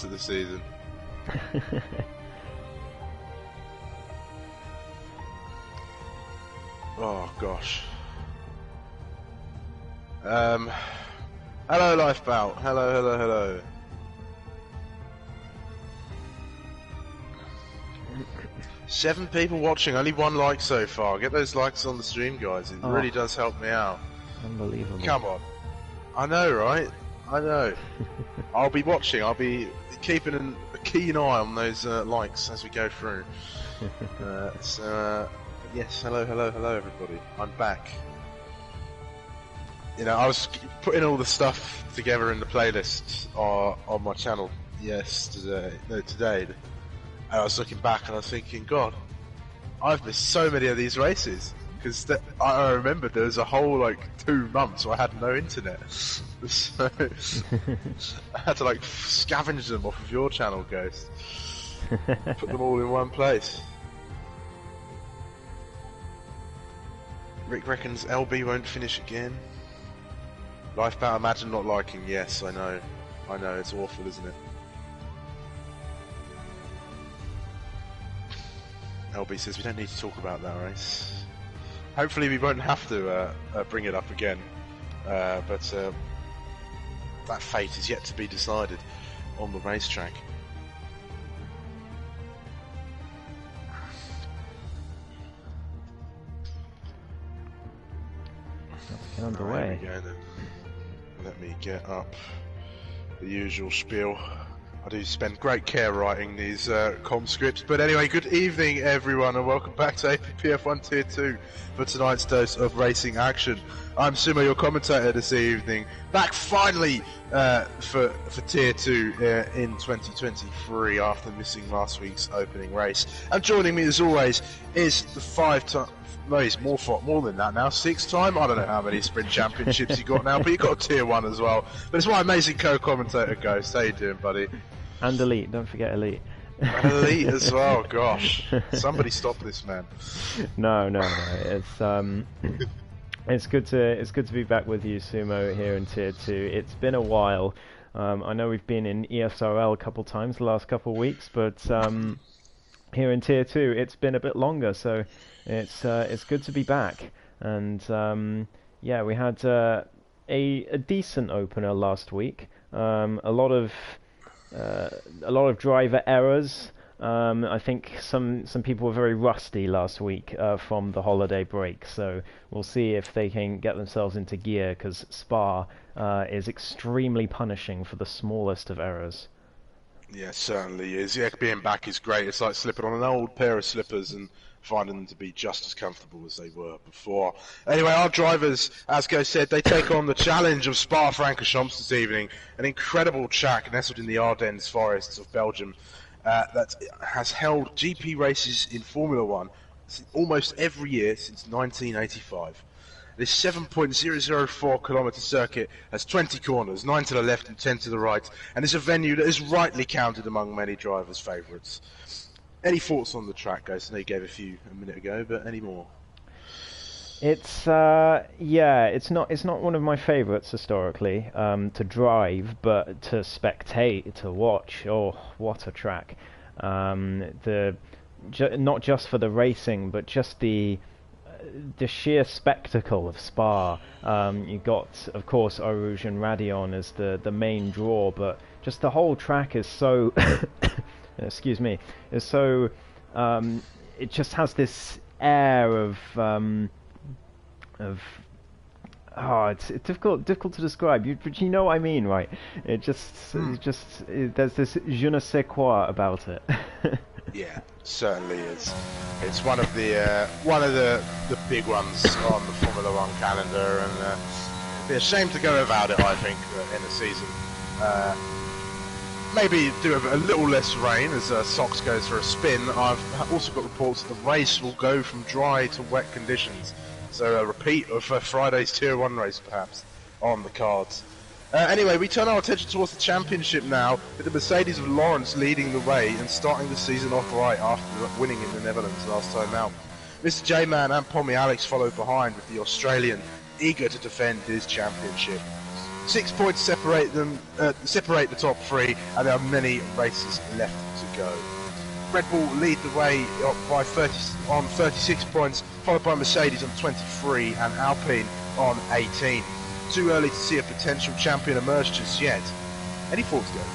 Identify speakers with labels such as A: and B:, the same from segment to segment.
A: of the season. Oh gosh. Hello Lifebout. Hello. 7 people watching, only 1 like so far. Get those likes on the stream, guys. It really does help me out.
B: Unbelievable.
A: Come on. I know, right? I know. I'll be watching. I'll be keeping a keen eye on those likes as we go through. Yes, hello everybody. I'm back. You know, I was putting all the stuff together in the playlist on my channel today. And I was looking back and I was thinking, God, I've missed so many of these races. Because I remember there was a whole 2 months where I had no internet. So I had to scavenge them off of your channel, Ghost. Put them all in one place. Rick reckons LB won't finish again. Lifebound, imagine not liking. Yes, I know, it's awful, isn't it? LB says we don't need to talk about that race. Hopefully we won't have to bring it up again, but that fate is yet to be decided on the racetrack.
B: Get underway.
A: There we go then. Let me get up the usual spiel. I do spend great care writing these comm scripts. But anyway, good evening everyone and welcome back to APPF1 Tier 2 for tonight's dose of racing action. I'm Sumo, your commentator this evening, back finally for Tier 2 in 2023 after missing last week's opening race. And joining me as always is the 5-time... No, he's more than that now. 6-time? I don't know how many sprint championships you got now, but you got a Tier 1 as well. But it's my amazing co-commentator, Ghost. How you doing, buddy?
B: And Elite, don't forget Elite.
A: And Elite as well, gosh. Somebody stop this man.
B: No. It's good to be back with you, Sumo, here in Tier 2. It's been a while. I know we've been in ESRL a couple times the last couple of weeks, but here in Tier 2 it's been a bit longer, so it's good to be back. And yeah, we had a decent opener last week. A lot of driver errors. I think some people were very rusty last week from the holiday break, so we'll see if they can get themselves into gear, because Spa is extremely punishing for the smallest of errors.
A: Yeah, certainly is. Yeah, being back is great. It's like slipping on an old pair of slippers and finding them to be just as comfortable as they were before. Anyway, our drivers, as Go said, they take on the challenge of Spa-Francorchamps this evening, an incredible track nestled in the Ardennes forests of Belgium that has held GP races in Formula 1 almost every year since 1985. This 7.004 kilometre circuit has 20 corners, 9 to the left and 10 to the right, and is a venue that is rightly counted among many drivers' favourites. Any thoughts on the track, guys? I know you gave a few a minute ago, but any more?
B: It's it's not one of my favourites historically to drive, but to spectate, to watch. Oh, what a track! Not just for the racing, but just the sheer spectacle of Spa. You got, of course, Eau Rouge and Raidillon as the main draw, but just the whole track is so excuse me, is so it just has this air of it's difficult to describe. But you know what I mean, right? There's this je ne sais quoi about it.
A: Yeah, certainly is. It's one of the big ones on the Formula 1 calendar, and it'd be a shame to go without it, I think, in the season. Maybe do a little less rain as Sox goes for a spin. I've also got reports that the race will go from dry to wet conditions, so a repeat of Friday's Tier 1 race perhaps on the cards. Anyway, we turn our attention towards the championship now, with the Mercedes of Lawrence leading the way and starting the season off right after winning in the Netherlands last time out. Mr. J-Man and Pommy Alex followed behind, with the Australian eager to defend his championship. 6 points separate them, separate the top three, and there are many races left to go. Red Bull lead the way by 36 points, followed by Mercedes on 23 and Alpine on 18. Too early to see a potential champion emerge just yet. Any thoughts, guys?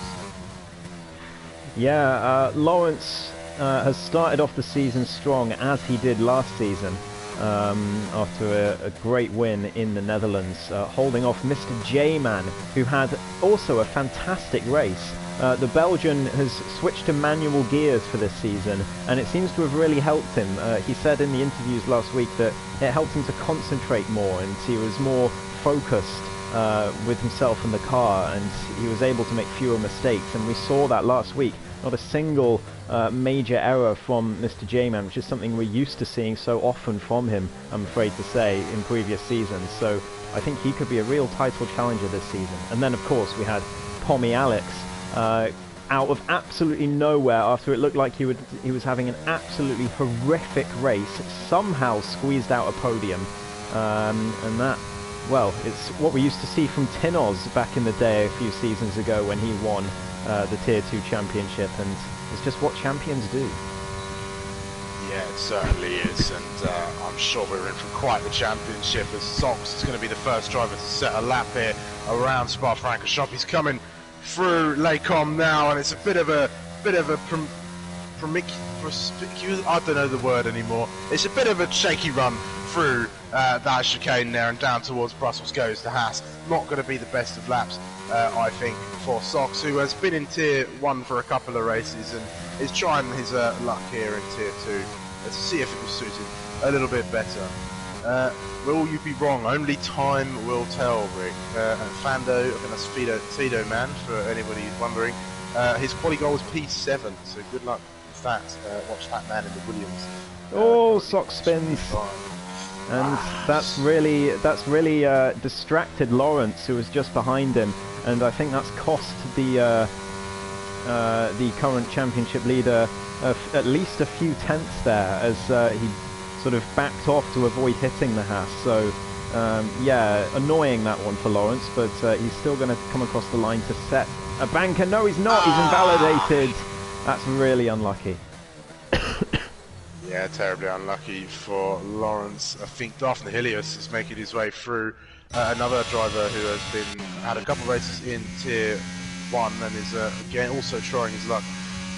B: Yeah, Lawrence has started off the season strong, as he did last season, after a great win in the Netherlands, holding off Mr. J-Man, who had also a fantastic race. The Belgian has switched to manual gears for this season, and it seems to have really helped him. He said in the interviews last week that it helped him to concentrate more, and he was more focused with himself and the car, and he was able to make fewer mistakes, and we saw that last week. Not a single major error from Mr. J-Man, which is something we're used to seeing so often from him, I'm afraid to say, in previous seasons. So I think he could be a real title challenger this season. And then, of course, we had Pommy Alex out of absolutely nowhere, after it looked like he was having an absolutely horrific race, somehow squeezed out a podium. And that, well, it's what we used to see from Tinoz back in the day a few seasons ago when he won the Tier 2 championship, and it's just what champions do.
A: Yeah, it certainly is, and I'm sure we're in for quite the championship, as Sox is going to be the first driver to set a lap here around Spa-Francorchamps. He's coming through Lecom now, and it's a bit of a I don't know the word anymore. It's a bit of a shaky run through that chicane there, and down towards Brussels goes the Haas. Not going to be the best of laps, I think, for Sox, who has been in Tier 1 for a couple of races and is trying his luck here in Tier 2 to see if it will suit him a little bit better. Will you be wrong? Only time will tell, Rick. Fando, that's Fido man, for anybody who's wondering. His quali goal was P7, so good luck with that. Watch that man in the Williams.
B: Oh, Sox spins. And that's really distracted Lawrence, who was just behind him, and I think that's cost the current championship leader at least a few tenths there, as he sort of backed off to avoid hitting the Haas. So yeah, annoying that one for Lawrence, but he's still going to come across the line to set a banker. No, he's not. He's invalidated. That's really unlucky.
A: Yeah, terribly unlucky for Lawrence. I think Daphne Helios is making his way through, another driver who has had a couple of races in Tier 1 and is again also trying his luck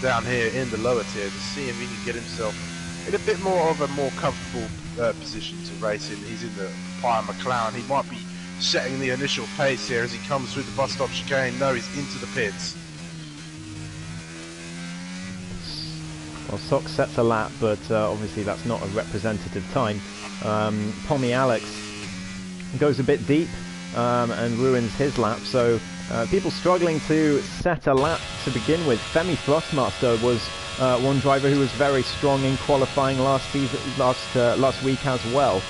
A: down here in the lower tier to see if he can get himself in a bit more of a more comfortable position to race in. He's in the Pyre McLaren. He might be setting the initial pace here as he comes through the bus stop chicane. No, he's into the pits.
B: Well, Sox sets a lap, but obviously that's not a representative time. Pommy Alex goes a bit deep and ruins his lap, so people struggling to set a lap to begin with. Femi Thrustmaster was one driver who was very strong in qualifying last week as well.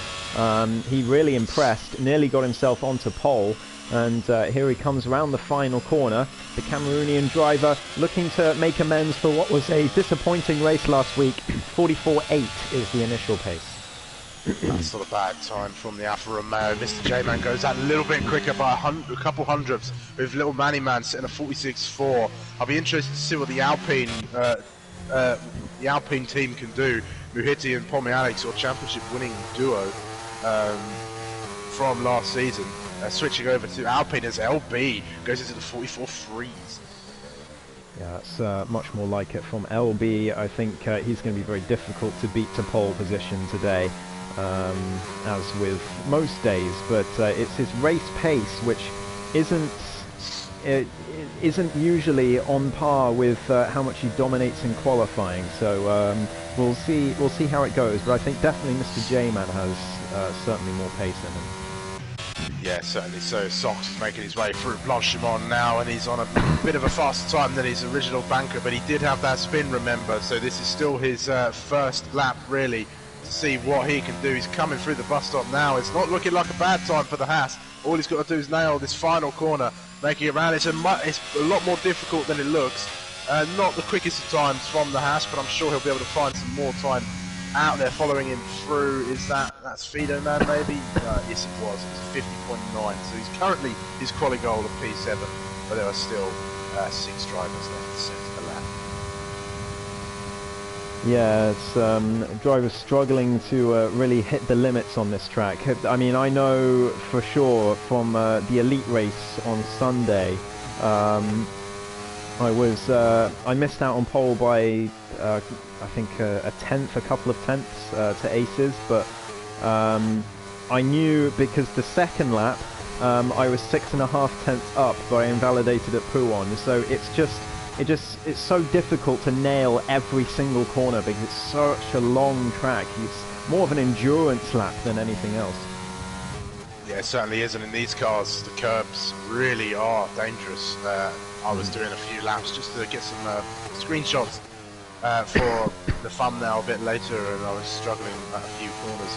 B: He really impressed, nearly got himself onto pole, and here he comes around the final corner. The Cameroonian driver looking to make amends for what was a disappointing race last week. 44.8 is the initial pace.
A: That's not a bad time from the Alfa Romeo. Mr. J-Man goes that a little bit quicker by a couple hundredths, with little Manny Man sitting at 46.4. I'll be interested to see what the Alpine team can do. Muhiti and Pommy Alex, or championship winning duo from last season. Switching over to Alpine as LB goes into the 44.3s.
B: Yeah, that's much more like it from LB. I think he's going to be very difficult to beat to pole position today, as with most days. But it's his race pace, which isn't usually on par with how much he dominates in qualifying. So we'll see how it goes. But I think definitely Mr. J-Man has certainly more pace in him.
A: Yeah, certainly so. Sox is making his way through Blanchimont now, and he's on a bit of a faster time than his original banker, but he did have that spin, remember, so this is still his first lap, really, to see what he can do. He's coming through the bus stop now. It's not looking like a bad time for the Haas. All he's got to do is nail this final corner, making it round. It's a lot more difficult than it looks. Not the quickest of times from the Haas, but I'm sure he'll be able to find some more time out there following him through. That's Fido Man maybe? Yes it was. It was 50.9. So he's currently his quali goal of P7, but there are still 6 drivers left to set the lap.
B: Yeah, it's drivers struggling to really hit the limits on this track. I mean, I know for sure from the elite race on Sunday, I missed out on pole by I think a tenth, a couple of tenths to aces, but I knew because the second lap I was 6.5 tenths up, but I invalidated at Pouon, so it's so difficult to nail every single corner because it's such a long track. It's more of an endurance lap than anything else.
A: Yeah, it certainly is, and in these cars, the curbs really are dangerous. I was doing a few laps just to get some screenshots for the thumbnail a bit later, and I was struggling at a few corners,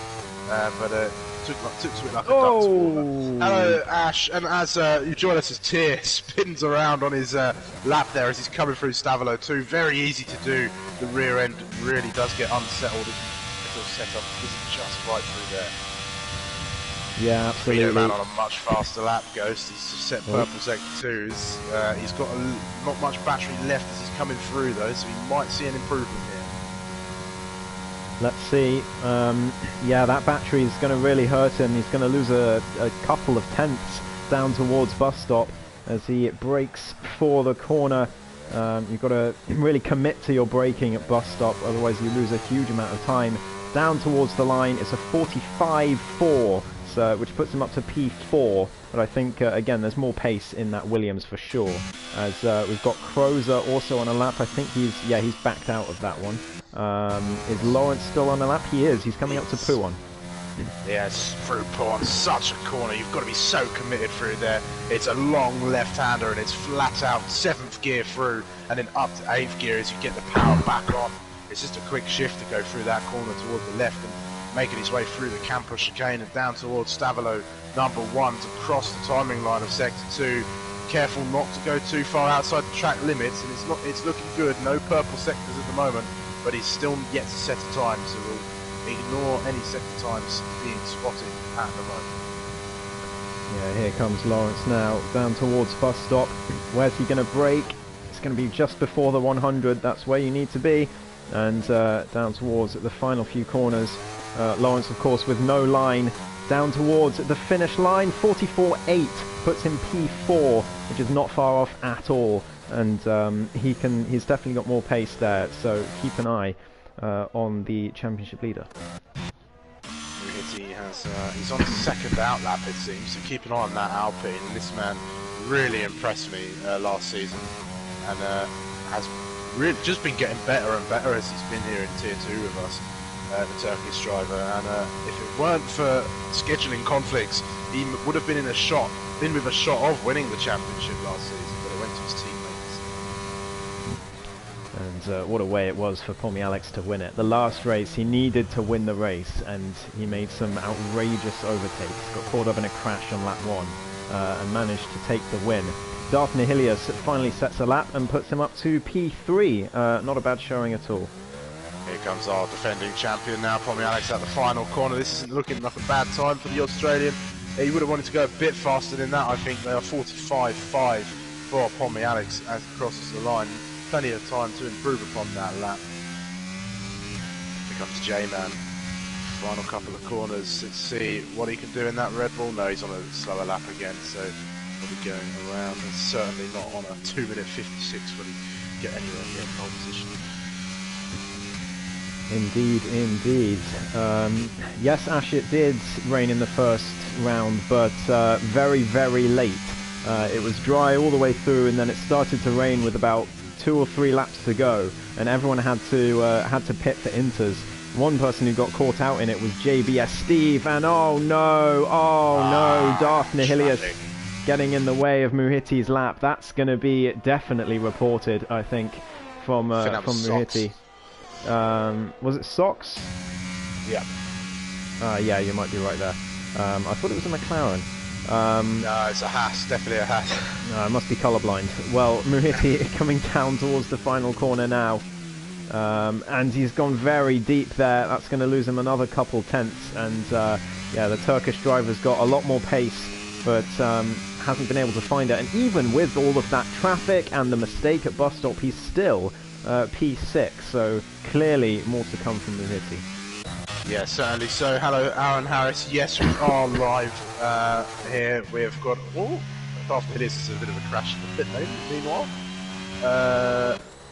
A: but took to it like a duck's water. Hello, Ash, and as you join us as Tyr spins around on his lap there as he's coming through Stavolo 2, very easy to do. The rear end really does get unsettled if your setup isn't just right through there.
B: Yeah, absolutely.
A: Video man on a much faster lap, Ghost. He's set purple sector 2. He's got not much battery left as he's coming through though, so he might see an improvement here.
B: Let's see. Yeah, that battery is going to really hurt him. He's going to lose a couple of tenths down towards bus stop as he brakes for the corner. You've got to really commit to your braking at bus stop, otherwise you lose a huge amount of time. Down towards the line, it's a 45.4, which puts him up to P4, but I think, again, there's more pace in that Williams for sure. As we've got Crozer also on a lap. I think he's backed out of that one. Is Lawrence still on a lap? He is. He's coming up to Pouon.
A: Yes, through Pouon, such a corner. You've got to be so committed through there. It's a long left-hander and it's flat out 7th gear through and then up to 8th gear as you get the power back on. It's just a quick shift to go through that corner towards the left and making his way through the Campo chicane and down towards Stavolo number 1 to cross the timing line of sector 2. Careful not to go too far outside the track limits, and it's looking good. No purple sectors at the moment, but he's still yet to set a time, so we'll ignore any sector times being spotted at the moment.
B: Yeah, here comes Lawrence now, down towards bus stop. Where's he going to brake? It's going to be just before the 100, that's where you need to be. And down towards the final few corners. Lawrence, of course, with no line, down towards the finish line. 44.8 puts him P4, which is not far off at all. And he's definitely got more pace there, so keep an eye on the championship leader.
A: He's on his second outlap, it seems, so keep an eye on that Alpine. And this man really impressed me last season, and has really just been getting better and better as he's been here in Tier 2 with us, the Turkish driver. And if it weren't for scheduling conflicts, he would have been with a shot of winning the championship last season, but it went to his teammates.
B: And what a way it was for Pommy Alex to win it. The last race, he needed to win the race, and he made some outrageous overtakes. Got caught up in a crash on lap 1 and managed to take the win. Darth Nihilius finally sets a lap and puts him up to P3. Not a bad showing at all.
A: Here comes our defending champion now, Pommy Alex at the final corner. This isn't looking like a bad time for the Australian. He would have wanted to go a bit faster than that, I think. They are 45.5 for Pommy Alex as he crosses the line. Plenty of time to improve upon that lap. Here comes J-Man. Final couple of corners. Let's see what he can do in that Red Bull. No, he's on a slower lap again, so he'll be going around. And certainly not on a 2:56 when he get anywhere near pole position.
B: Indeed, indeed. Yes, Ash, it did rain in the first round, but very, very late. It was dry all the way through, and then it started to rain with about 2 or 3 laps to go, and everyone had to pit for inters. One person who got caught out in it was JBS Steve, and oh no, Darth Nihilius getting in the way of Muhitti's lap. That's going to be definitely reported, I think, from Muhitti. Was it Socks?
A: Yeah.
B: Yeah, you might be right there. I thought it was a McLaren.
A: No, it's a Haas, definitely a Haas.
B: I must be colourblind. Well, Muhitti coming down towards the final corner now. And he's gone very deep there. That's going to lose him another couple tenths. And yeah, the Turkish driver's got a lot more pace, but hasn't been able to find it. And even with all of that traffic and the mistake at bus stop, he's still P6. So clearly more to come from the Hitty.
A: Yeah, certainly. So, hello, Aaron Harris. Yes, we are live here. We've got... Oh, after this is a bit of a crash in the pit lane, meanwhile.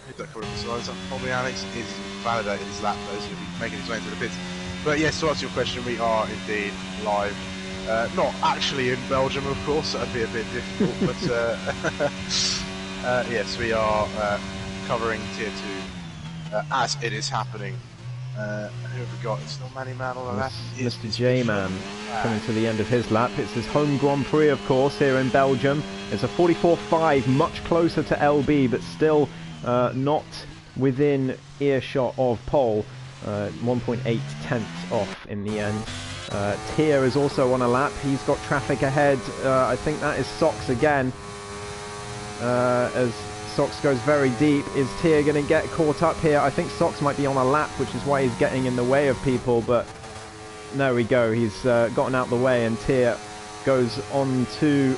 A: Who's that coming from? Probably Alex is validating his lap, though, so he'll be making his way into the pits. But yes, to answer your question, we are indeed live. Not actually in Belgium, of course, that would be a bit difficult, but yes, we are covering Tier 2 as it is happening. Who have we got? It's not Manny Man on the lap.
B: Mr. J-Man coming to the end of his lap. It's his home Grand Prix, of course, here in Belgium. It's a 44.5, much closer to LB, but still not within earshot of pole. 1.8 tenths off in the end. Tier is also on a lap. He's got traffic ahead. I think that is Sox again. As Sox goes very deep. Is Tier going to get caught up here? I think Sox might be on a lap, which is why he's getting in the way of people, but there we go. He's gotten out the way, and Tier goes on to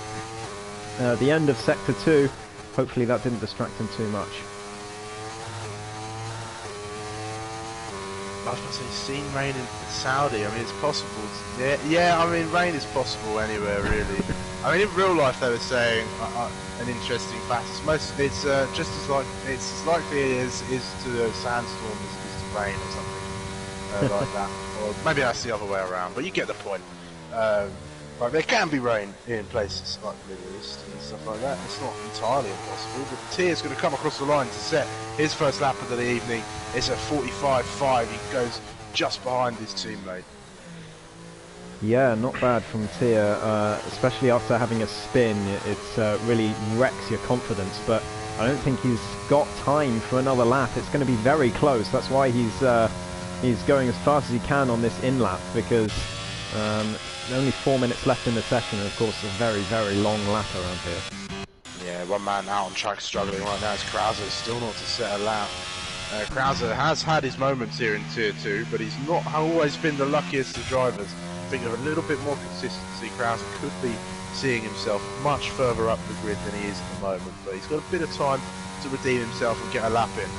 B: the end of Sector 2. Hopefully that didn't distract him too much.
A: I was going to say, seen rain in Saudi. I mean, it's possible. Yeah, I mean, rain is possible anywhere, really. I mean, in real life, they were saying an interesting fact. It's just as likely as to a sandstorm as to rain or something like that. Or maybe that's the other way around. But you get the point. Right, there can be rain in places like the Middle East and stuff like that. It's not entirely impossible. But Tier's going to come across the line to set his first lap of the evening. It's a 45.5. He goes just behind his teammate.
B: Yeah, not bad from Tier, especially after having a spin. It really wrecks your confidence, but I don't think he's got time for another lap. It's going to be very close. That's why he's going as fast as he can on this in-lap, because only 4 minutes left in the session, and of course a very, very long lap around here.
A: Yeah, one man out on track struggling right now is Krauser, still not to set a lap. Krauser has had his moments here in Tier 2, but he's not always been the luckiest of drivers. I think with a little bit more consistency, Krauser could be seeing himself much further up the grid than he is at the moment, but he's got a bit of time to redeem himself and get a lap in.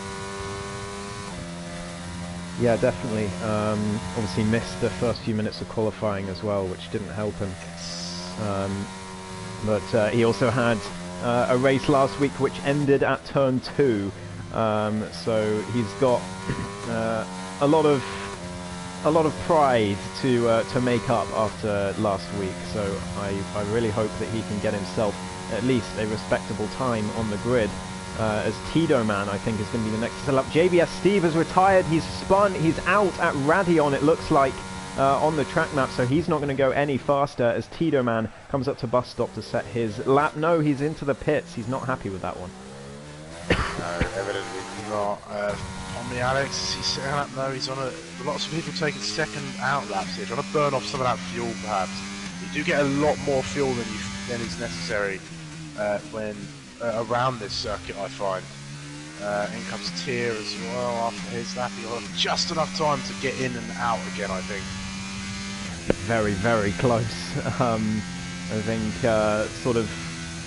B: Yeah, definitely. Obviously missed the first few minutes of qualifying as well, which didn't help him. But he also had a race last week which ended at turn 2, so he's got a lot of pride to make up after last week. So I really hope that he can get himself at least a respectable time on the grid. As Tito Man, I think, is going to be the next to sell up. JBS Steve has retired. He's spun. He's out at Radion, it looks like, on the track map, so he's not going to go any faster as Tito Man comes up to bus stop to set his lap. No, he's into the pits. He's not happy with that one.
A: No, evidently not. On the Alex, he's setting up though. He's on lots of people taking second out laps here, trying to burn off some of that fuel perhaps. You do get a lot more fuel than is necessary when around this circuit, I find. In comes Tier as well after his lap. He'll have just enough time to get in and out again, I think.
B: Very, very close. I think sort of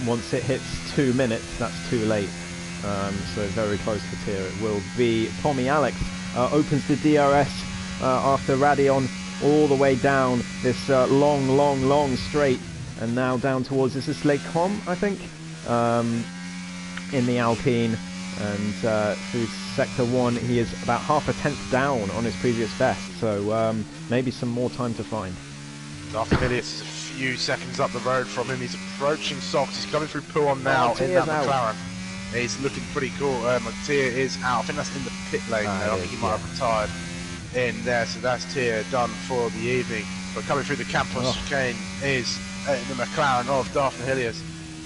B: once it hits 2 minutes, that's too late. So very close for Tier. It will be Tommy Alex opens the DRS after Radion all the way down this long straight, and now down towards, this is Lake Com, I think, in the Alpine, and through Sector 1 he is about half a tenth down on his previous best, so maybe some more time to find.
A: After Hillius is a few seconds up the road from him. He's approaching Sox. He's coming through Pouon now in that McLaren. He's looking pretty cool. Tier is out. I think that's in the pit lane there. I think he might have retired in there. So that's Tier done for the evening. But coming through the Campos chicane is the McLaren of Daphne Hillius.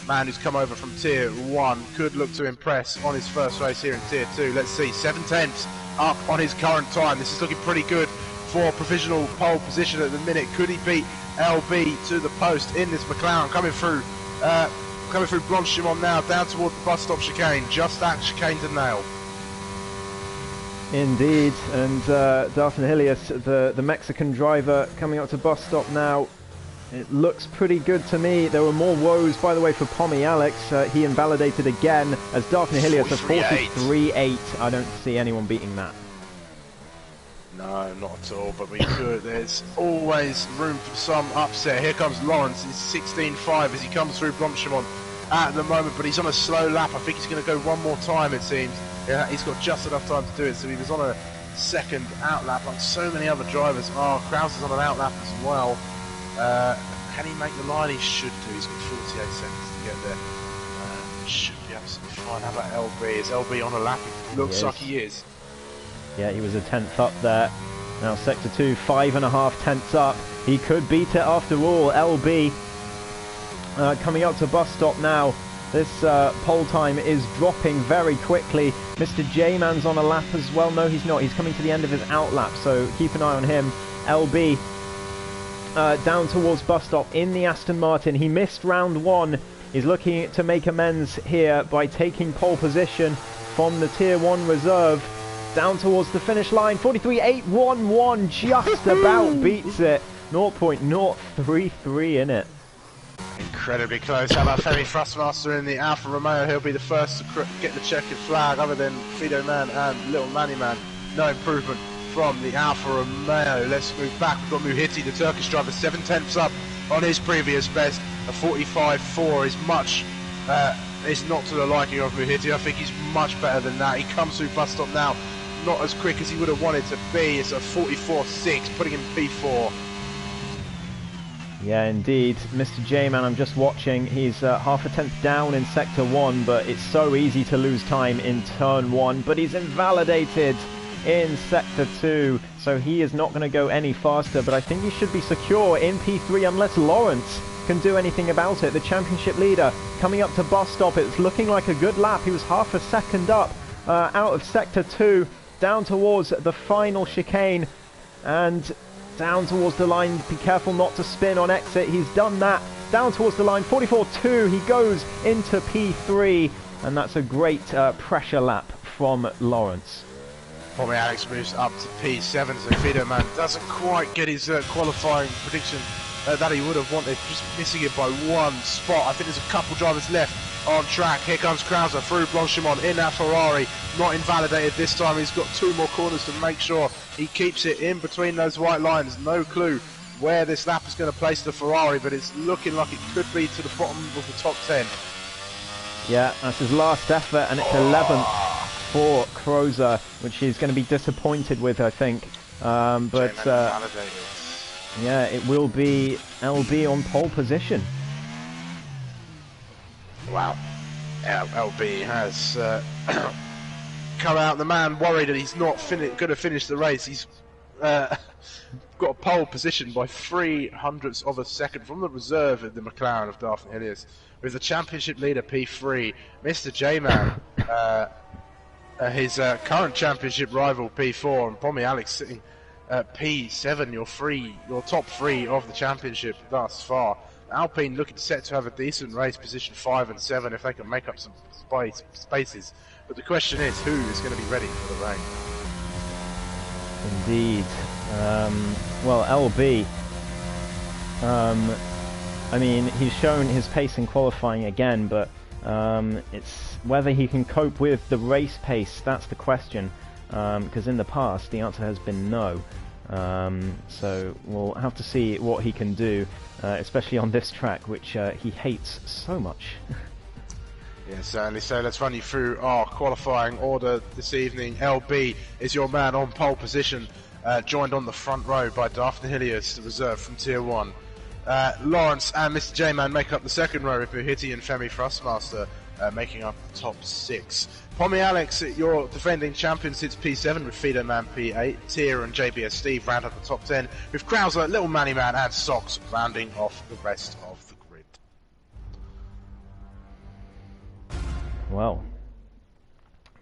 A: Man who's come over from Tier 1. Could look to impress on his first race here in Tier 2. Let's see. 7 tenths up on his current time. This is looking pretty good for provisional pole position at the minute. Could he beat LB to the post in this McLaren? Coming through Blanchimont now, down toward the bus stop chicane, just that chicane to nail.
B: Indeed, and Darfin Hilius, the Mexican driver, coming up to bus stop now. It looks pretty good to me. There were more woes, by the way, for Pommy Alex. He invalidated again as Darfin Hilius a 43.8. I don't see anyone beating that.
A: No, not at all, but we could. There's always room for some upset. Here comes Lawrence. He's 16.5 as he comes through Blanchimont at the moment, but he's on a slow lap. I think he's going to go one more time, it seems. Yeah, he's got just enough time to do it, so he was on a second out lap like so many other drivers. Oh, Kraus is on an out lap as well. Can he make the line? He should do. He's got 48 seconds to get there. Should be absolutely fine. How about LB? Is LB on a lap? It looks like he is.
B: Yeah, he was a 10th up there. Now Sector 2, 5.5 tenths up. He could beat it after all. LB coming up to bus stop now. This pole time is dropping very quickly. Mr. J-Man's on a lap as well. No, he's not. He's coming to the end of his out lap, so keep an eye on him. LB down towards bus stop in the Aston Martin. He missed round 1. He's looking to make amends here by taking pole position from the Tier 1 reserve. Down towards the finish line. 43.811 just about beats it. 0.033 in it.
A: Incredibly close. How about Femi Thrustmaster in the Alfa Romeo? He'll be the first to get the checkered flag, other than Fido Man and Little Manny Man. No improvement from the Alfa Romeo. Let's move back. We've got Muhiti, the Turkish driver, 7 tenths up on his previous best. A 45.4 is much. It's not to the liking of Muhiti. I think he's much better than that. He comes through bus stop now, not as quick as he would have wanted to be. It's a 44.6, putting him P4.
B: Yeah, indeed. Mr. J-Man, I'm just watching. He's half a tenth down in Sector 1, but it's so easy to lose time in Turn 1. But he's invalidated in Sector 2, so he is not going to go any faster. But I think he should be secure in P3 unless Lawrence can do anything about it. The championship leader coming up to bus stop. It's looking like a good lap. He was half a second up out of Sector 2, down towards the final chicane. And down towards the line, be careful not to spin on exit. He's done that. Down towards the line, 44.2. He goes into P3, and that's a great pressure lap from Lawrence.
A: Pommy Alex moves up to P7, so Fido Man doesn't quite get his qualifying prediction that he would have wanted, just missing it by one spot. I think there's a couple drivers left on track. Here comes Krauser through Blanchimont in that Ferrari, not invalidated this time. He's got 2 more corners to make sure he keeps it in between those white lines. No clue where this lap is going to place the Ferrari, but it's looking like it could be to the bottom of the top 10.
B: Yeah, that's his last effort, and it's 11th for Krauser, which he's going to be disappointed with, I think. Yeah, it will be LB on pole position.
A: Wow. LB has come out. The man worried that he's not going to finish the race. He's got a pole position by 3/100ths of a second from the reserve of the McLaren of Darfin Hilius, with the championship leader P3, Mr. J-Man, his current championship rival P4, and Pommy Alex sitting at P7, your top 3 of the championship thus far. Alpine looking set to have a decent race, position 5 and 7, if they can make up some spaces. But the question is, who is going to be ready for the rain?
B: Indeed. Well, LB, I mean, he's shown his pace in qualifying again, but it's whether he can cope with the race pace, that's the question. Because in the past, the answer has been no. So we'll have to see what he can do, especially on this track, which he hates so much.
A: Yeah, certainly. So let's run you through our qualifying order this evening. LB is your man on pole position, joined on the front row by Darfin Hilius, the reserve from Tier 1. Lawrence and Mr. J-Man make up the second row, with Muhiti and Femi Thrustmaster making up the top 6. Pommy Alex, your defending champion, sits P7 with Fido Man P8. Tier and JBS Steve round up the top 10, with Krauser, Little Manny Man and Socks rounding off the rest of the grid.
B: Well,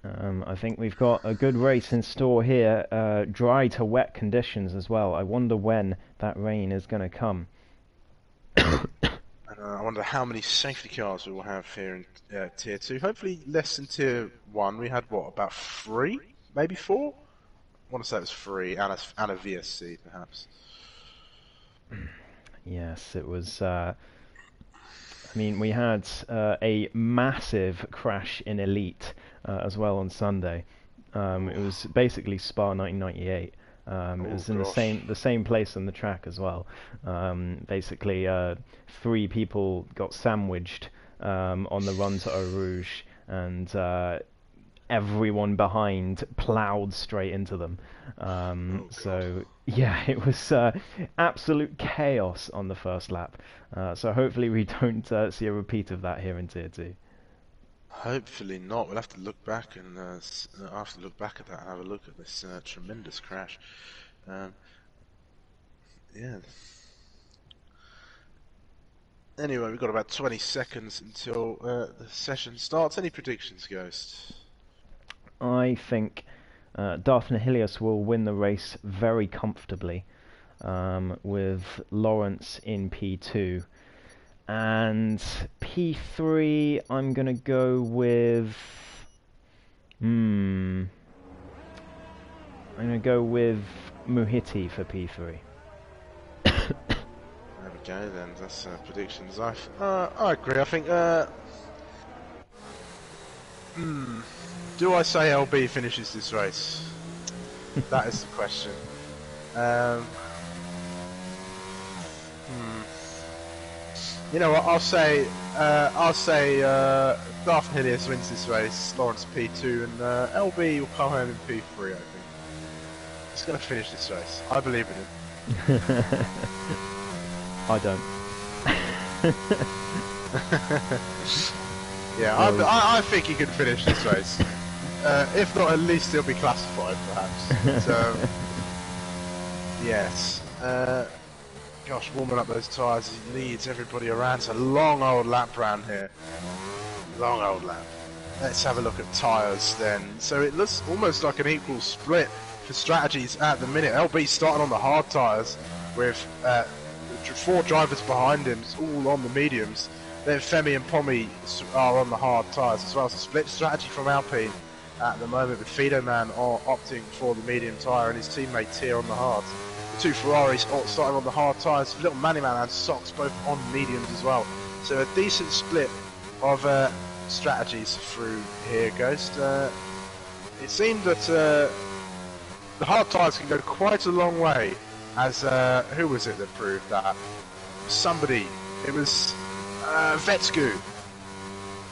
B: I think we've got a good race in store here. Dry to wet conditions as well. I wonder when that rain is going to come.
A: I wonder how many safety cars we will have here in Tier 2. Hopefully less than Tier 1. We had, what, about 3? Maybe 4? want to say it was free, and a VSC perhaps.
B: Yes, it was. I mean, we had a massive crash in Elite as well on Sunday. It was basically Spa 1998. It was in the same place on the track as well. Basically, 3 people got sandwiched on the run to Eau Rouge, and everyone behind ploughed straight into them. So yeah, it was absolute chaos on the first lap. So hopefully we don't see a repeat of that here in Tier 2.
A: Hopefully not. We'll have to look back and I'll have to look back at that and have a look at this tremendous crash. Yeah. Anyway, we've got about 20 seconds until the session starts. Any predictions, Ghost?
B: I think Darth Nihilius will win the race very comfortably, with Lawrence in P2. And P3, I'm going to go with... I'm going to go with Muhiti for P3.
A: There we go then, that's predictions. I agree, I think... Do I say LB finishes this race? That is the question. You know what? I'll say Darth Nihilius wins this race, Lawrence P2, and LB will come home in P3. I think he's going to finish this race. I believe in him.
B: I don't.
A: Yeah, I think he can finish this race. If not, at least he'll be classified, perhaps. So, yes. Gosh, warming up those tyres, he leads everybody around. It's a long old lap round here. Long old lap. Let's have a look at tyres then. So it looks almost like an equal split for strategies at the minute. LB starting on the hard tyres with 4 drivers behind him, all on the mediums. Then Femi and Pommy are on the hard tyres as well. So split strategy from Alpine at the moment, with Fido Man opting for the medium tyre and his teammates here on the hards. 2 Ferraris starting on the hard tyres. Little Manny Man and Socks both on mediums as well. So a decent split of strategies through here, Ghost. It seemed that the hard tyres can go quite a long way, as who was it that proved that? Somebody. It was Vetsku.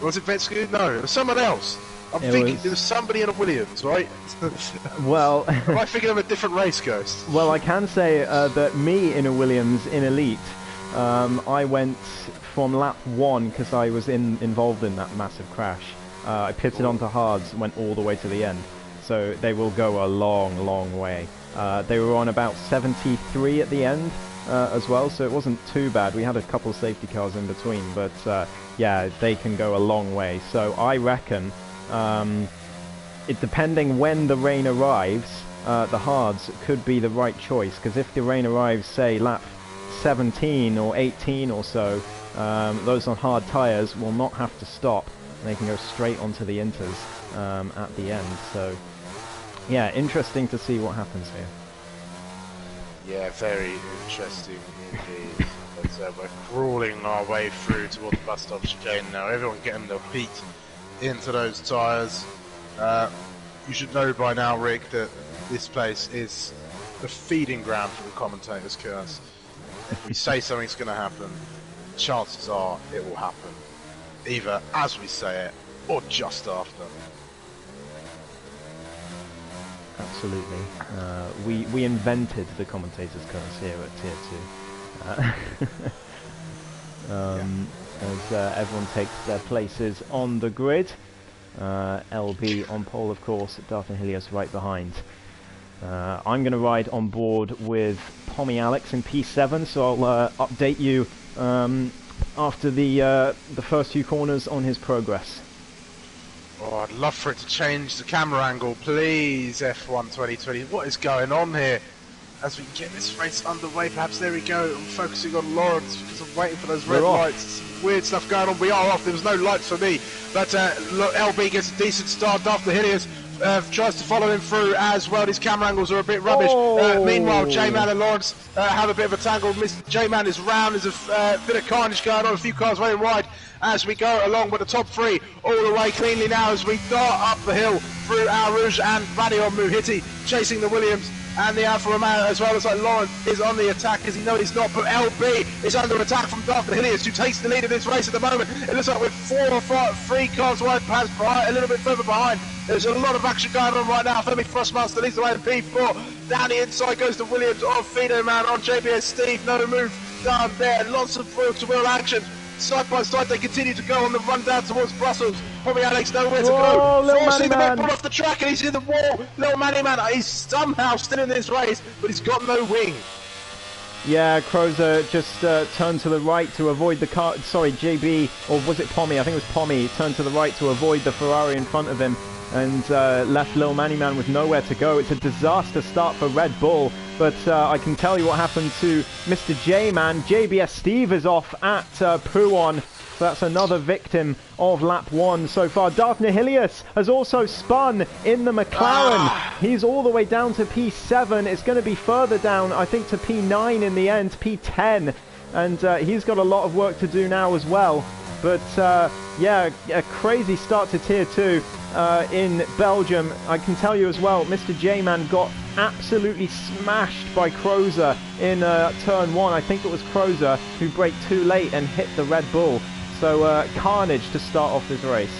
A: Was it Vetsku? No, it was someone else. I'm thinking there was somebody in a Williams, right?
B: Well...
A: Am I thinking of a different race, Ghost?
B: Well, I can say that me in a Williams in Elite, I went from lap 1 because I was involved in that massive crash. I pitted onto hards and went all the way to the end. So they will go a long, long way. They were on about 73 at the end as well, so it wasn't too bad. We had a couple of safety cars in between, but yeah, they can go a long way. So I reckon... depending when the rain arrives, the hards could be the right choice, because if the rain arrives, say, lap 17 or 18 or so, those on hard tyres will not have to stop. They can go straight onto the inters at the end. So, yeah, interesting to see what happens here.
A: Yeah, very interesting indeed. But, we're crawling our way through towards the bus stop chicane now. Everyone getting their feet into those tyres. You should know by now, Rick, that this place is the feeding ground for the commentator's curse. If we say something's going to happen, chances are it will happen, either as we say it or just after.
B: Absolutely. We invented the commentator's curse here at Tier 2. As everyone takes their places on the grid. LB on pole, of course, Darth Nihilius right behind. I'm going to ride on board with Pommy Alex in P7, so I'll update you after the first few corners on his progress.
A: Oh, I'd love for it to change the camera angle, please, F1 2020. What is going on here? As we get this race underway, perhaps there we go. I'm focusing on Lawrence because I'm waiting for those red lights. Some weird stuff going on. We are off. There was no lights for me. But look, LB gets a decent start. Darth Nihilius tries to follow him through as well. His camera angles are a bit rubbish.
B: Oh.
A: Meanwhile, J-Man and Lawrence have a bit of a tangle. J-Man is round. There's a bit of carnage going on. A few cars running wide as we go along with the top three all the way cleanly now as we dart up the hill through Al Rouge and Vadion Muhiti chasing the Williams and the Alfa Romeo as well. Looks like Lawrence is on the attack, as he knows he's not, but LB is under attack from Darth Hilliers, who takes the lead of this race at the moment. It looks like we're 4 or 5, 3 cars wide past behind, a little bit further behind. There's a lot of action going on right now. Femi Frostmaster leads the way in P4. Down the inside goes the Williams on Fido Man on JBS Steve. No move down there. Lots of wheel-to-wheel action. Side by side, they continue to go on the run down towards Brussels. Probably Alex nowhere to go. Forcing the Red Bull off the track, and he's in the wall. Little Manny Man, he's somehow still in this race, but he's got no wing.
B: Yeah, Crozer just turned to the right to avoid the car. Sorry, JB, or was it Pommy? I think it was Pommy. He turned to the right to avoid the Ferrari in front of him and left Lil Manny Man with nowhere to go. It's a disaster start for Red Bull, but I can tell you what happened to Mr. J-Man. JBS Steve is off at Pouon. So that's another victim of lap 1 so far. Darth Nihilius has also spun in the McLaren. He's all the way down to P7. It's going to be further down, I think, to P9 in the end, P10. And he's got a lot of work to do now as well. But yeah, a crazy start to Tier 2 in Belgium. I can tell you as well, Mr. J-Man got absolutely smashed by Crozer in turn 1. I think it was Crozer who braked too late and hit the Red Bull. So carnage to start off this race.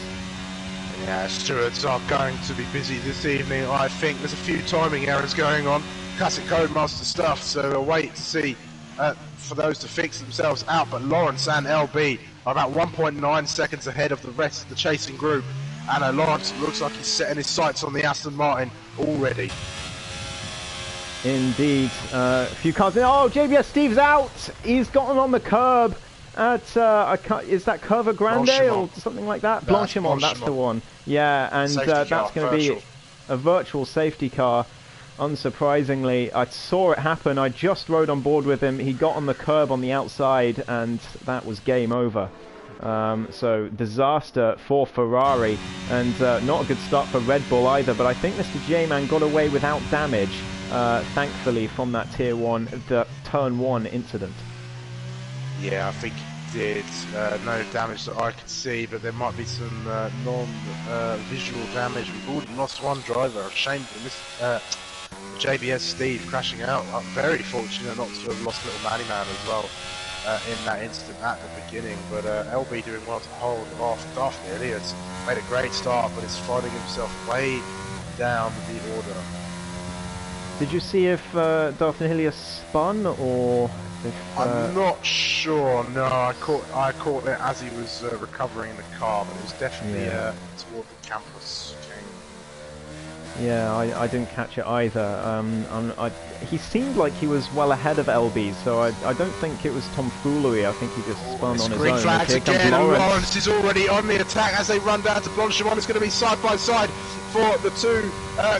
A: Yeah, stewards are going to be busy this evening. I think there's a few timing errors going on. Classic Codemaster stuff, so we'll wait to see for those to fix themselves out. But Lawrence and LB are about 1.9 seconds ahead of the rest of the chasing group. And Lawrence looks like he's setting his sights on the Aston Martin already.
B: Indeed. A few cars in. Oh, JBS Steve's out! He's gotten on the curb at, is that Curva Grande or something like that? Blanchimont, that's the one. Yeah, and that's going to be a virtual safety car. Unsurprisingly, I saw it happen. I just rode on board with him. He got on the curb on the outside, and that was game over. So disaster for Ferrari, and not a good start for Red Bull either. But I think Mr. J-Man got away without damage, thankfully, from that Tier 1, the Turn 1 incident. Yeah,
A: I think he did. No damage that I could see, but there might be some non-visual damage. We've already lost one driver. A shame for this. JBS Steve crashing out. I'm very fortunate not to have lost Little Manny Man as well in that instant at the beginning. But LB doing well to hold off. Darth Elliott made a great start, but is finding himself way down the order.
B: Did you see if Darth Nihilius spun or?
A: I'm not sure. No, I caught it as he was recovering the car, but it was definitely toward the campus.
B: Yeah, I didn't catch it either. He seemed like he was well ahead of LB, so I don't think it was tomfoolery. I think he just spun on his
A: green
B: own.
A: Flags again, and Lawrence is already on the attack as they run down to Blanchimont. It's going to be side by side for the two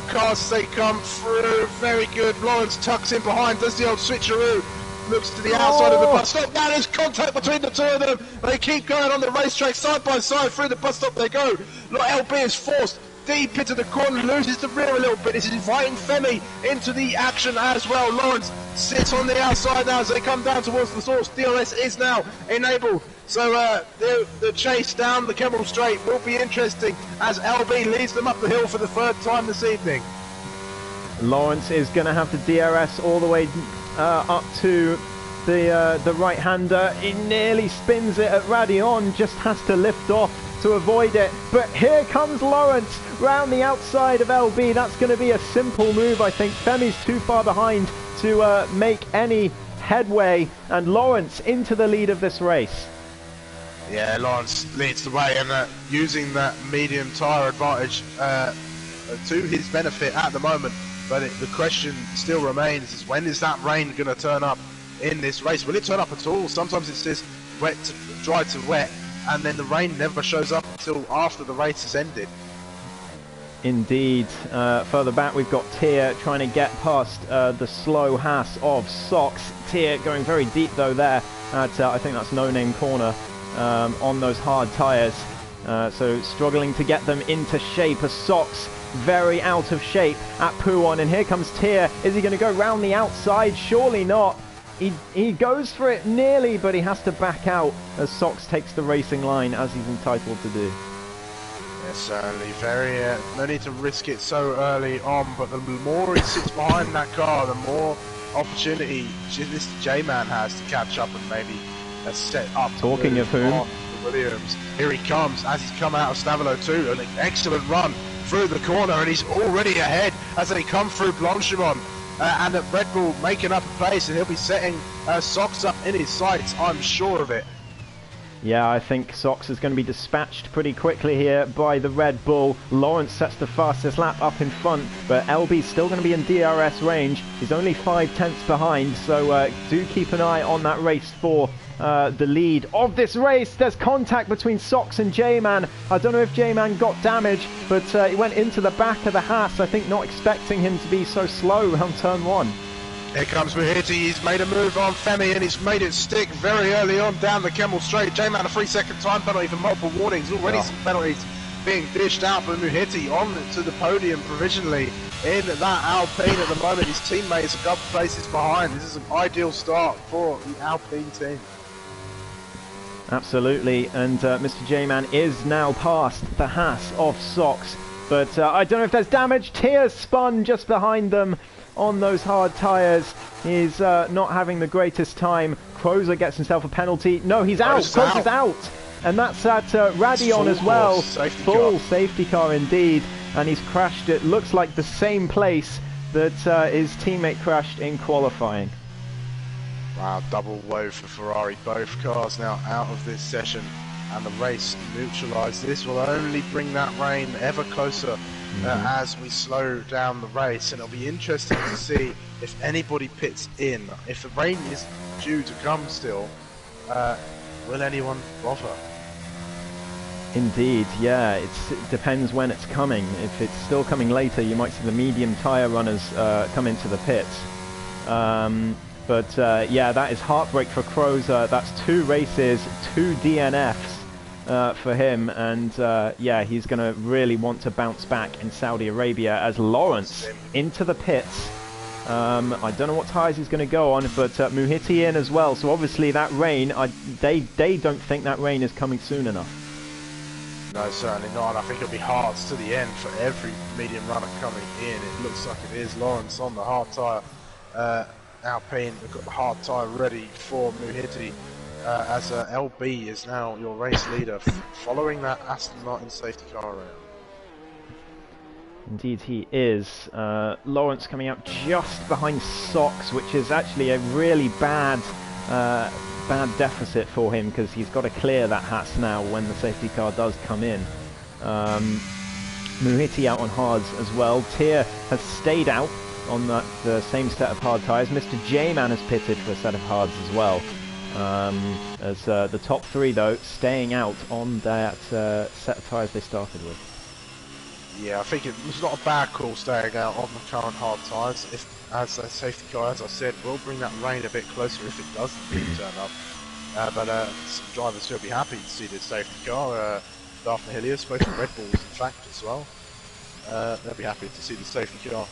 A: cars as they come through. Very good. Lawrence tucks in behind, does the old switcheroo. Looks to the outside of the bus stop. Now there's contact between the two of them. They keep going on the racetrack side by side through the bus stop they go. LB is forced deep into the corner, loses the rear a little bit. This is inviting Femi into the action as well. Lawrence sits on the outside now as they come down towards the source. DRS is now enabled. So the chase down the Kemmel Straight will be interesting as LB leads them up the hill for the third time this evening.
B: Lawrence is going to have the DRS all the way up to the right-hander. He nearly spins it at Radion, just has to lift off to avoid it. But here comes Lawrence round the outside of LB. That's going to be a simple move, I think. Femi's too far behind to make any headway, and Lawrence into the lead of this race.
A: Yeah, Lawrence leads the way, and using that medium tyre advantage to his benefit at the moment. But the question still remains, is when is that rain going to turn up in this race? Will it turn up at all? Sometimes it says wet to dry to wet, and then the rain never shows up until after the race has ended.
B: Indeed. Further back we've got Tier trying to get past the slow Haas of Sox. Tier going very deep though there at, I think that's No Name Corner, on those hard tyres. So struggling to get them into shape as Sox very out of shape at APPF1, and here comes Tier. Is he going to go round the outside? Surely not. He goes for it nearly, but he has to back out as Sox takes the racing line, as he's entitled to do.
A: Yes, certainly. Very, no need to risk it so early on, but the more he sits behind that car, the more opportunity this J-Man has to catch up and maybe set up.
B: Talking of whom?
A: Williams. Here he comes as he's come out of Stavilo 2. An excellent run through the corner, and he's already ahead as they come through Blanchimont. And at Red Bull making up a pace, and he'll be setting Sox up in his sights, I'm sure of it.
B: Yeah, I think Sox is going to be dispatched pretty quickly here by the Red Bull. Lawrence sets the fastest lap up in front, but LB's still going to be in DRS range. He's only 5/10 behind, so do keep an eye on that race for the lead of this race. There's contact between Sox and J-Man. I don't know if J-Man got damage, but he went into the back of the Haas, I think not expecting him to be so slow around turn 1.
A: Here comes Muhiti. He's made a move on Femi, and he's made it stick very early on down the Kemmel Straight. J-Man a 3-second time penalty for multiple warnings. Already some penalties being dished out, but Muhiti on to the podium provisionally in that Alpine at the moment. His teammates a couple places behind. This is an ideal start for the Alpine team.
B: Absolutely, and Mr. J-Man is now past the Haas of Sox, but I don't know if there's damage. Tier spun just behind them on those hard tyres. He's not having the greatest time. Crozer gets himself a penalty. No, he's out. Crozer's out. And that's at Radion as well. Full safety car indeed. And he's crashed, it looks like, the same place that his teammate crashed in qualifying.
A: Wow, double woe for Ferrari. Both cars now out of this session, and the race neutralised. This will only bring that rain ever closer as we slow down the race, and it'll be interesting to see if anybody pits in. If the rain is due to come still, will anyone bother?
B: Indeed, yeah, it depends when it's coming. If it's still coming later, you might see the medium tyre runners come into the pits. But yeah, that is heartbreak for Crozer. That's 2 races, 2 DNFs. For him, and yeah, he's going to really want to bounce back in Saudi Arabia as Lawrence into the pits. I don't know what tyres he's going to go on, but Muhiti in as well, so obviously that rain, they don't think that rain is coming soon enough.
A: No, certainly not, and I think it'll be hards to the end for every medium runner coming in. It looks like it is Lawrence on the hard tyre. Alpine, we've got the hard tyre ready for Muhiti. As LB is now your race leader, following that Aston Martin safety car around.
B: Indeed he is. Lawrence coming out just behind Sox, which is actually a really bad deficit for him, because he's got to clear that Haas now when the safety car does come in. Muhiti out on hards as well. Tier has stayed out on the same set of hard tyres. Mr. J-Man has pitted for a set of hards as well. As the top 3 though staying out on that set of tyres they started with.
A: Yeah, I think it was not a bad call staying out on the current hard tyres. If, as a safety car, as I said, will bring that rain a bit closer if it doesn't turn up. But some drivers will be happy to see this safety car. Daphne Hilliers, both Red Bulls in fact as well. They'll be happy to see the safety car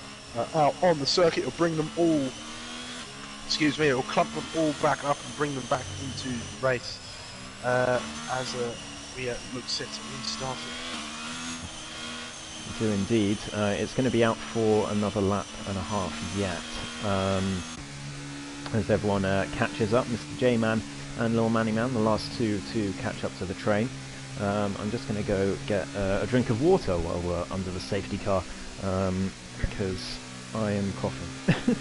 A: out on the circuit. It'll bring them all. Excuse me, it will clump them all back up and bring them back into the race as we look set to restart it.
B: Do indeed. It's going to be out for another lap and a half yet. As everyone catches up, Mr. J-Man and Lil Manny Man, the last 2 to catch up to the train. I'm just going to go get a drink of water while we're under the safety car, because I am coughing.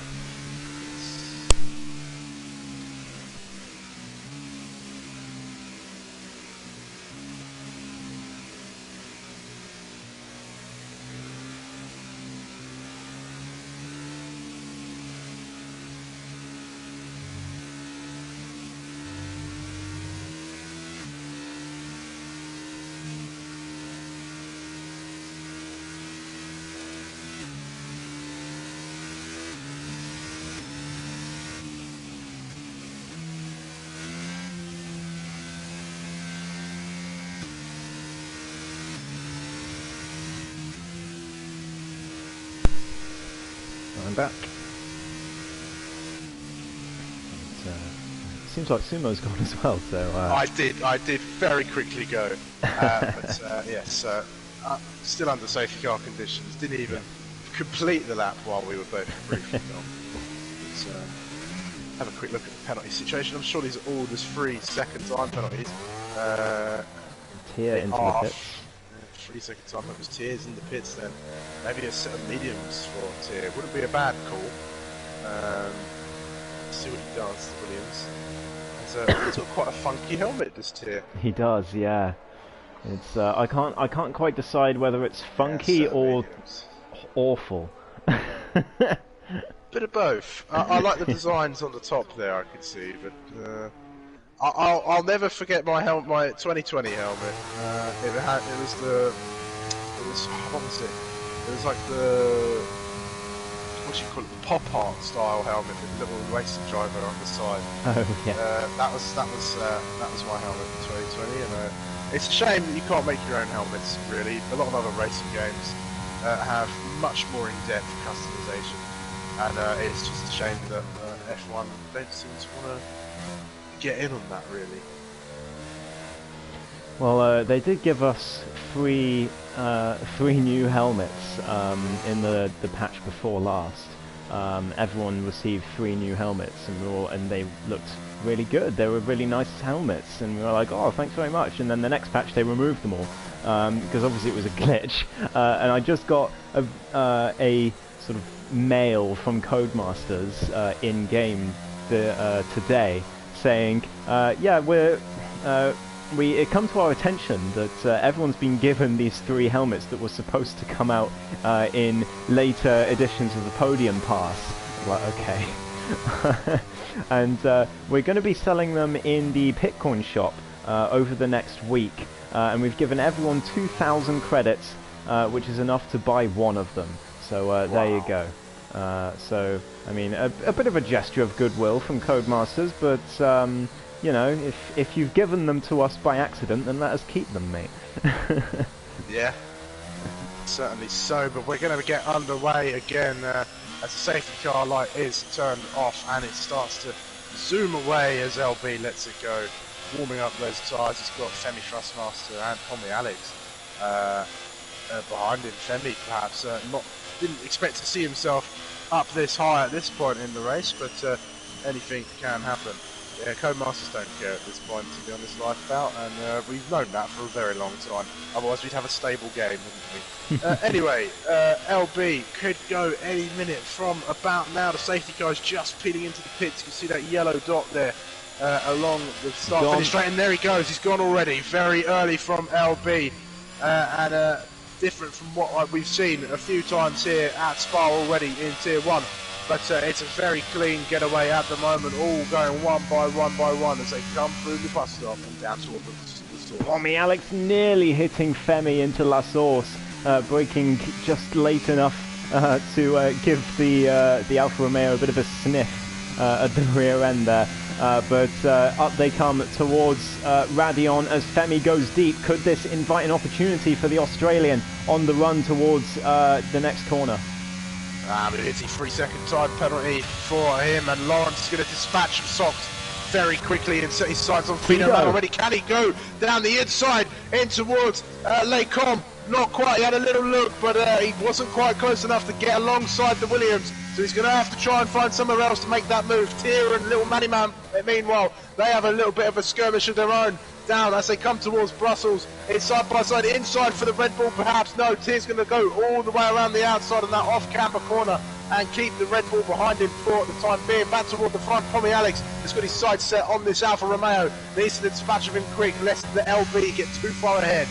B: I'm back. Seems like Sumo's gone as well, so...
A: I did very quickly go. But yes, still under safety car conditions. Didn't even complete the lap while we were both briefly gone. Have a quick look at the penalty situation. I'm sure these are all just 3 second time penalties.
B: Tier into the pits.
A: 3 second time, that was Tiers in the pits then. Maybe a set of mediums for Tier. Wouldn't be a bad call. Let's see what he does, Williams. He's got quite a funky helmet, this Tier.
B: He does, yeah. It's I can't quite decide whether it's funky or
A: mediums.
B: Awful.
A: Bit of both. I like the designs on the top there, I can see, but I'll never forget my 2020 helmet. What was it? It was like what do you call it? The pop art style helmet with a little racing driver on the side.
B: Oh yeah.
A: That was my helmet in 2020, and it's a shame that you can't make your own helmets. Really, a lot of other racing games have much more in-depth customization. And it's just a shame that F1 don't seem to want to get in on that, really.
B: Well, they did give us three new helmets in the patch before last. Everyone received 3 new helmets, and they looked really good. They were really nice helmets, and we were like, oh, thanks very much. And then the next patch, they removed them all because obviously it was a glitch. And I just got a sort of mail from Codemasters in game today saying, yeah, it come to our attention that everyone's been given these 3 helmets that were supposed to come out in later editions of the Podium Pass. Like, okay. And we're going to be selling them in the Bitcoin shop over the next week, and we've given everyone 2,000 credits, which is enough to buy 1 of them. So wow. There you go. So, I mean, a bit of a gesture of goodwill from Codemasters, but, you know, if you've given them to us by accident, then let us keep them, mate.
A: Yeah, certainly so, but we're going to get underway again as the safety car light is turned off and it starts to zoom away as LB lets it go. Warming up those tyres, he's got Femi Thrustmaster and Tommy Alex behind him. Femi perhaps didn't expect to see himself up this high at this point in the race, but anything can happen. Yeah, Codemasters don't care at this point, to be honest, Lifebout, and we've known that for a very long time. Otherwise we'd have a stable game, wouldn't we? Anyway, LB could go any minute from about now. The safety car is just peeling into the pits. You can see that yellow dot there along the start-finish straight, and there he goes. He's gone already, very early from LB, and different from what we've seen a few times here at Spa already in Tier 1. But it's a very clean getaway at the moment, all going one by one as they come through the bus stop and down toward the store.
B: Tommy Alex nearly hitting Femi into La Source, braking just late enough to give the Alfa Romeo a bit of a sniff at the rear end there. But up they come towards Radion as Femi goes deep. Could this invite an opportunity for the Australian on the run towards the next corner?
A: It's a 3-second time penalty for him, and Lawrence is going to dispatch him socks very quickly and set his sights on Fido already. Can he go down the inside in towards Lecom? Not quite, he had a little look, but he wasn't quite close enough to get alongside the Williams, so he's going to have to try and find somewhere else to make that move. Tier and Little Manny Man, meanwhile, they have a little bit of a skirmish of their own down as they come towards Brussels. It's side by side, inside for the Red Bull perhaps. No, Tier's going to go all the way around the outside on that off-camber corner and keep the Red Bull behind him for the time being. Back toward the front, Tommy Alex has got his sights set on this Alfa Romeo. Needs to dispatch of him quick, lest the LB get too far ahead.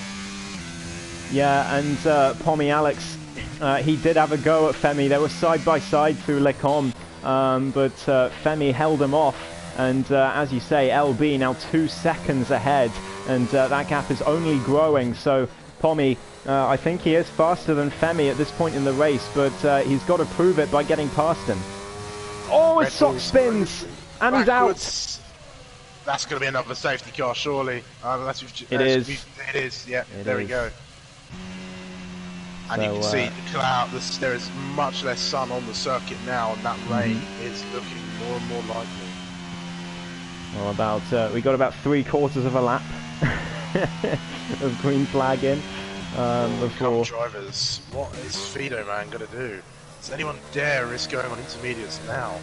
B: Yeah, and Pommy Alex, he did have a go at Femi. They were side by side through Lecom, but Femi held him off. And as you say, LB now 2 seconds ahead, and that gap is only growing. So Pommy, I think he is faster than Femi at this point in the race, but he's got to prove it by getting past him. Oh, his sock spins, and he's out.
A: That's going to be another safety car, surely.
B: It is.
A: It is, yeah, there we go. And
B: So,
A: you can see the cloud. There is much less sun on the circuit now, and that rain is looking more and more likely.
B: well, we got about 3/4 of a lap of green flag in before.
A: Drivers, what is Fido man gonna do? Does anyone dare risk going on intermediates now?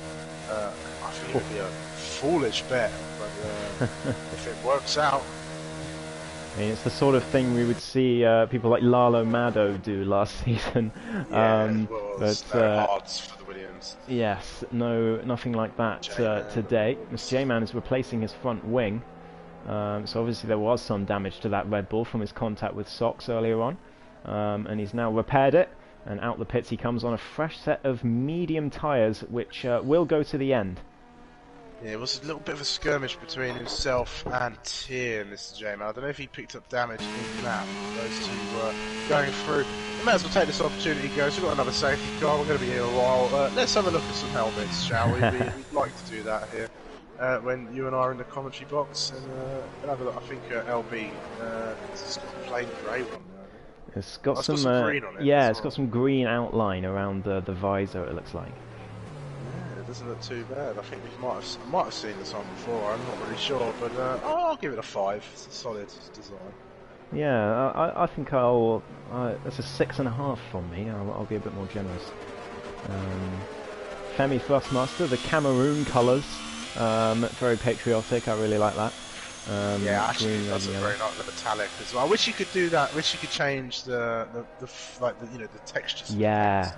A: I think it would be a foolish bet, but if it works out.
B: I mean, it's the sort of thing we would see people like Lalo Mado do last season.
A: Yeah, it was.
B: But
A: no hards for the Williams.
B: yes, nothing like that today. Mr. J-Man is replacing his front wing. So obviously there was some damage to that Red Bull from his contact with Sox earlier on. And he's now repaired it. And out the pits he comes on a fresh set of medium tyres, which will go to the end.
A: Yeah, it was a little bit of a skirmish between himself and Tier, Mr. J-Man. I don't know if he picked up damage in that. Those two were going through. We may as well take this opportunity, guys. We've got another safety car. We're going to be here a while. Let's have a look at some helmets, shall we? We'd like to do that here. When you and I are in the commentary box. And we'll have a look. I think LB it's got a plain grey one now.
B: It's got
A: some green on it.
B: Yeah, it's got some green outline around the visor, it looks like.
A: Doesn't look too bad. I think we might have seen this one before. I'm not really sure, but I'll give it a 5. It's a solid design.
B: Yeah, I think that's a 6.5 from me. I'll be a bit more generous. Femi Thrustmaster, the Cameroon colours, very patriotic. I really like that.
A: Yeah, actually, that's a very nice metallic as well. I wish you could do that. I wish you could change the textures.
B: Yeah.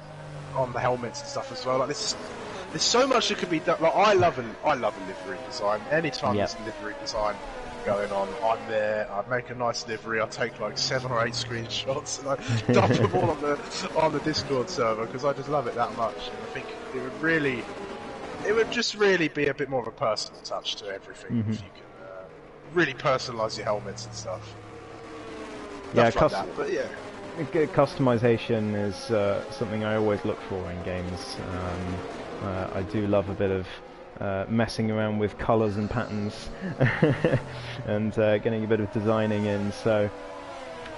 A: On the helmets and stuff as well. Like this. There's so much that could be done. Like I love a livery design. Anytime there's livery design going on, I'm there. I make a nice livery. I take like 7 or 8 screenshots and I dump them all on the Discord server because I just love it that much. And I think it would just really be a bit more of a personal touch to everything if you can really personalise your helmets and stuff.
B: Yeah,
A: like that. But yeah.
B: Customization is something I always look for in games. I do love a bit of messing around with colours and patterns and getting a bit of designing in, so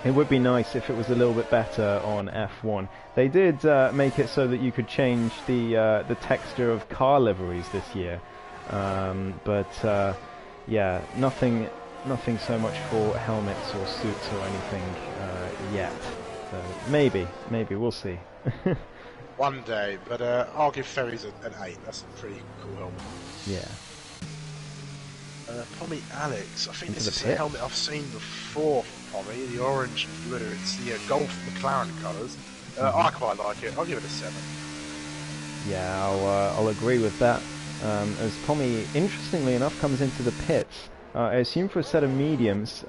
B: it would be nice if it was a little bit better on F1. They did make it so that you could change the texture of car liveries this year, but yeah, nothing so much for helmets or suits or anything yet. So maybe we'll see.
A: One day, but I'll give Ferries an 8. That's a pretty cool helmet.
B: Yeah.
A: Pommy Alex, I think this is a helmet I've seen before, Pommy. The orange and blue. It's the Golf McLaren colours. I quite like it. I'll give it a 7.
B: Yeah, I'll agree with that. As Pommy, interestingly enough, comes into the pits. I assume for a set of mediums.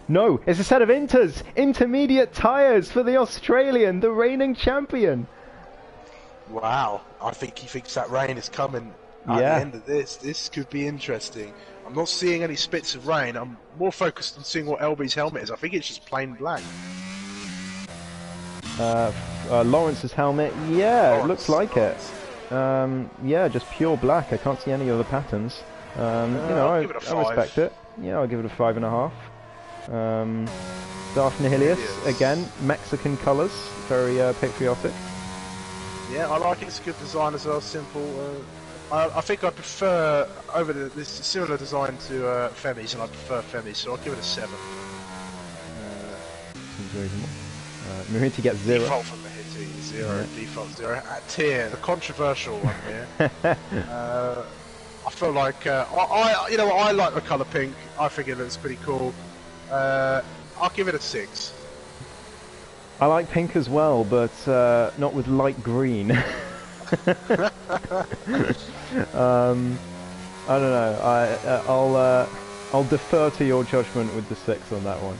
B: No, it's a set of intermediate tyres for the Australian, the reigning champion.
A: Wow, I think he thinks that rain is coming at the end of this. This could be interesting. I'm not seeing any spits of rain. I'm more focused on seeing what LB's helmet is. I think it's just plain black.
B: Lawrence's helmet, yeah, it looks like it. Yeah, just pure black. I can't see any other patterns. I respect it. Yeah, I'll give it a 5.5. Darth Nihilius, again, Mexican colours, very patriotic.
A: Yeah, I like it. It's a good design as well, simple. I think I prefer, over this similar design to Femi's, and I prefer Femi's, so I'll give it a 7.
B: Seems reasonable. Miriti gets 0.
A: Default from Miriti, 0, default 0. At Tier, the controversial one here. I feel like, I like the colour pink. I think it looks pretty cool. I'll give it a 6.
B: I like pink as well, but not with light green. I don't know. I'll defer to your judgment with the 6 on that one.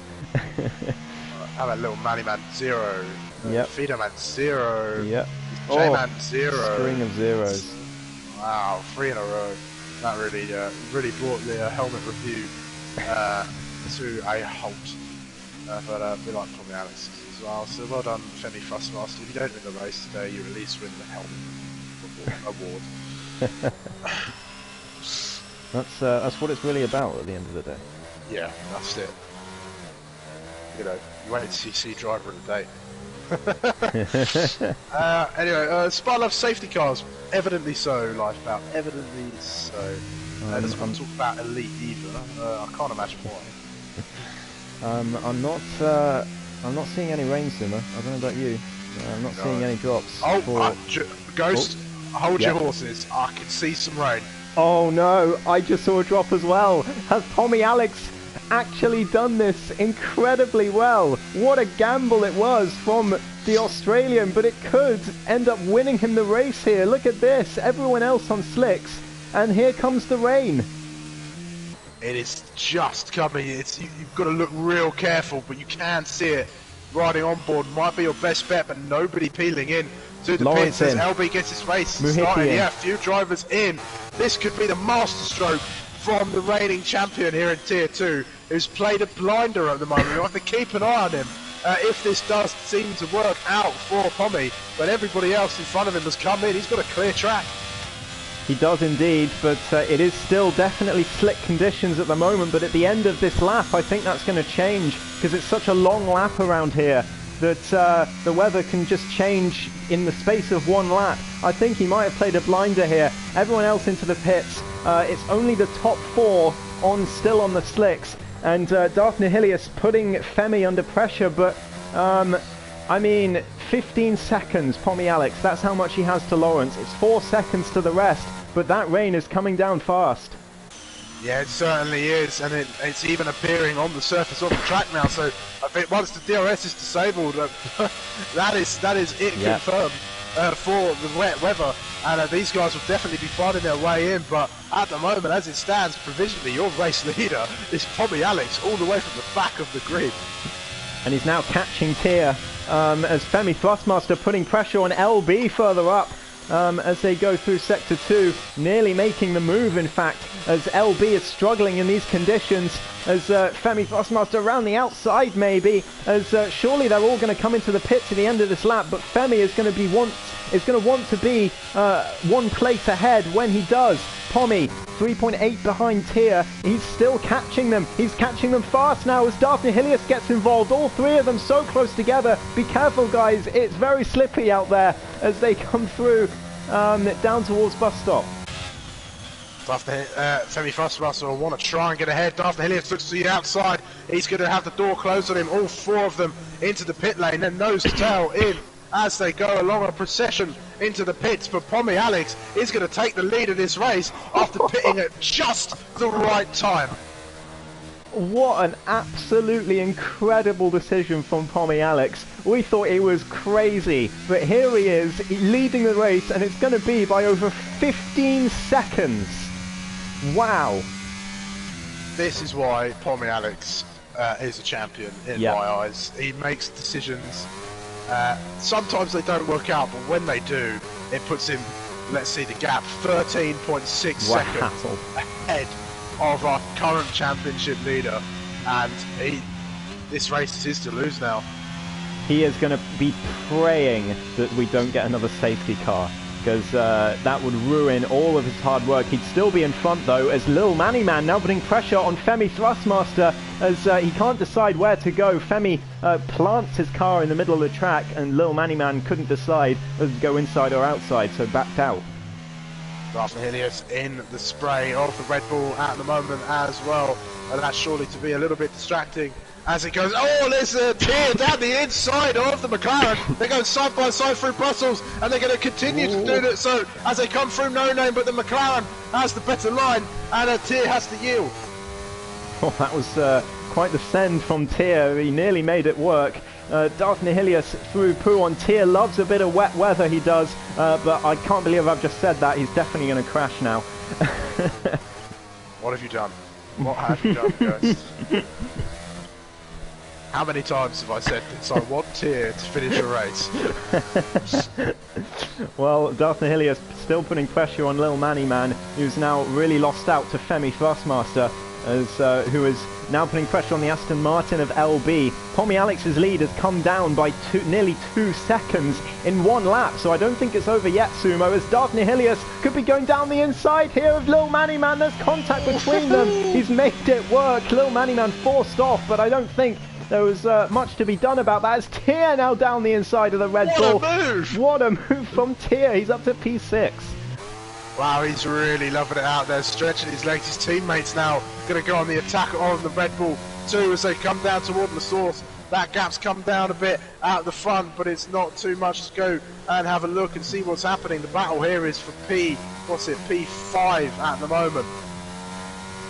A: How about little Manny Man 0?
B: Yep.
A: Fido Man 0.
B: Yep.
A: J-Man 0.
B: String of zeros.
A: Wow, 3 in a row. That really brought the helmet review to a halt. But we like Tommy Alex as well. So well done, Femi Thrustmaster. If you don't win the race today, you at least win the helmet award.
B: That's what it's really about at the end of the day.
A: Yeah, that's it. You wanted to see driver of the day. Anyway, Spy safety cars, evidently so, Lifebound, evidently so. Doesn't want to talk about Elite either. I can't imagine why.
B: I'm not seeing any rain, Sumo. I don't know about you. I'm not seeing any drops.
A: Oh, Ghost, hold your horses. I can see some rain.
B: Oh no, I just saw a drop as well. Has Tommy Alex actually done this incredibly well? What a gamble it was from the Australian, but it could end up winning him the race here. Look at this, everyone else on slicks, and here comes the rain.
A: It is just coming. You've got to look real careful, but you can see it riding on board. Might be your best bet, but nobody peeling in to the pits as LB gets his race started. Yeah, a few drivers in. This could be the masterstroke from the reigning champion here in Tier 2, who's played a blinder at the moment. You'll have to keep an eye on him if this does seem to work out for Pommy, but everybody else in front of him has come in. He's got a clear track.
B: He does indeed, but it is still definitely slick conditions at the moment, but at the end of this lap I think that's going to change, because it's such a long lap around here that the weather can just change in the space of one lap. I think he might have played a blinder here. Everyone else into the pits. It's only the top four still on the slicks, and Darth Nihilius putting Femi under pressure, but I mean, 15 seconds, Pommy Alex, that's how much he has to Lawrence. It's 4 seconds to the rest, but that rain is coming down fast.
A: Yeah, it certainly is, and it's even appearing on the surface of the track now, so I think once the DRS is disabled, that is it confirmed for the wet weather, and these guys will definitely be finding their way in, but at the moment, as it stands, provisionally, your race leader is Pommy Alex, all the way from the back of the grid.
B: And he's now catching Tier as Femi Thrustmaster putting pressure on LB further up as they go through Sector 2, nearly making the move in fact, as LB is struggling in these conditions, as Femi Thrustmaster around the outside maybe, as surely they're all going to come into the pits at the end of this lap, but Femi is going to want to be one place ahead when he does. Pommy, 3.8 behind Tier. He's still catching them. He's catching them fast now as Darth Nihilius gets involved. All three of them so close together. Be careful, guys. It's very slippery out there as they come through down towards bus stop.
A: Femi Thrustmaster will want to try and get ahead. Darth Nihilius looks to the outside. He's going to have the door closed on him. All four of them into the pit lane, then nose to tail in as they go along a procession into the pits, but Pommy Alex is going to take the lead of this race after pitting at just the right time.
B: What an absolutely incredible decision from Pommy Alex. We thought he was crazy, but here he is leading the race, and it's going to be by over 15 seconds. Wow.
A: This is why Pommy Alex is a champion in my eyes. He makes decisions. Sometimes they don't work out, but when they do, it puts him, let's see the gap, 13.6 seconds ahead of our current championship leader, and this race is his to lose now.
B: He is going to be praying that we don't get another safety car, because that would ruin all of his hard work. He'd still be in front though, as Lil Manny Man now putting pressure on Femi Thrustmaster as he can't decide where to go. Femi plants his car in the middle of the track, and Lil Manny Man couldn't decide whether to go inside or outside, so backed out.
A: Darth Nihilius in the spray of the Red Bull at the moment as well, and that's surely to be a little bit distracting as it goes. Oh, there's a Tier down the inside of the McLaren. They're going side by side through Brussels, and they're going to continue to do that. So as they come through No Name, but the McLaren has the better line, and a Tier has to yield.
B: Oh, that was quite the send from Tier. He nearly made it work. Darth Nihilius threw poo on Tier. Loves a bit of wet weather, he does. But I can't believe I've just said that. He's definitely going to crash now.
A: What have you done? What have you done, guys? How many times have I said this? I want Tier to finish a race.
B: Well, Darth Nihilius still putting pressure on Lil Manny Man, who's now really lost out to Femi Thrustmaster, as who is now putting pressure on the Aston Martin of LB. Pommy Alex's lead has come down by nearly 2 seconds in one lap, so I don't think it's over yet, Sumo, as Darth Nihilius could be going down the inside here of Lil Manny Man. There's contact between them. He's made it work. Lil Manny Man forced off, but I don't think There was much to be done about that. It's Tier now down the inside of the Red Bull.
A: What a move!
B: What a move from Tier. He's up to P6.
A: Wow, he's really loving it out there, stretching his legs. His teammates now going to go on the attack on the Red Bull too as they come down toward the source. That gap's come down a bit out the front, but it's not too much to go and have a look and see what's happening. The battle here is for P5 at the moment.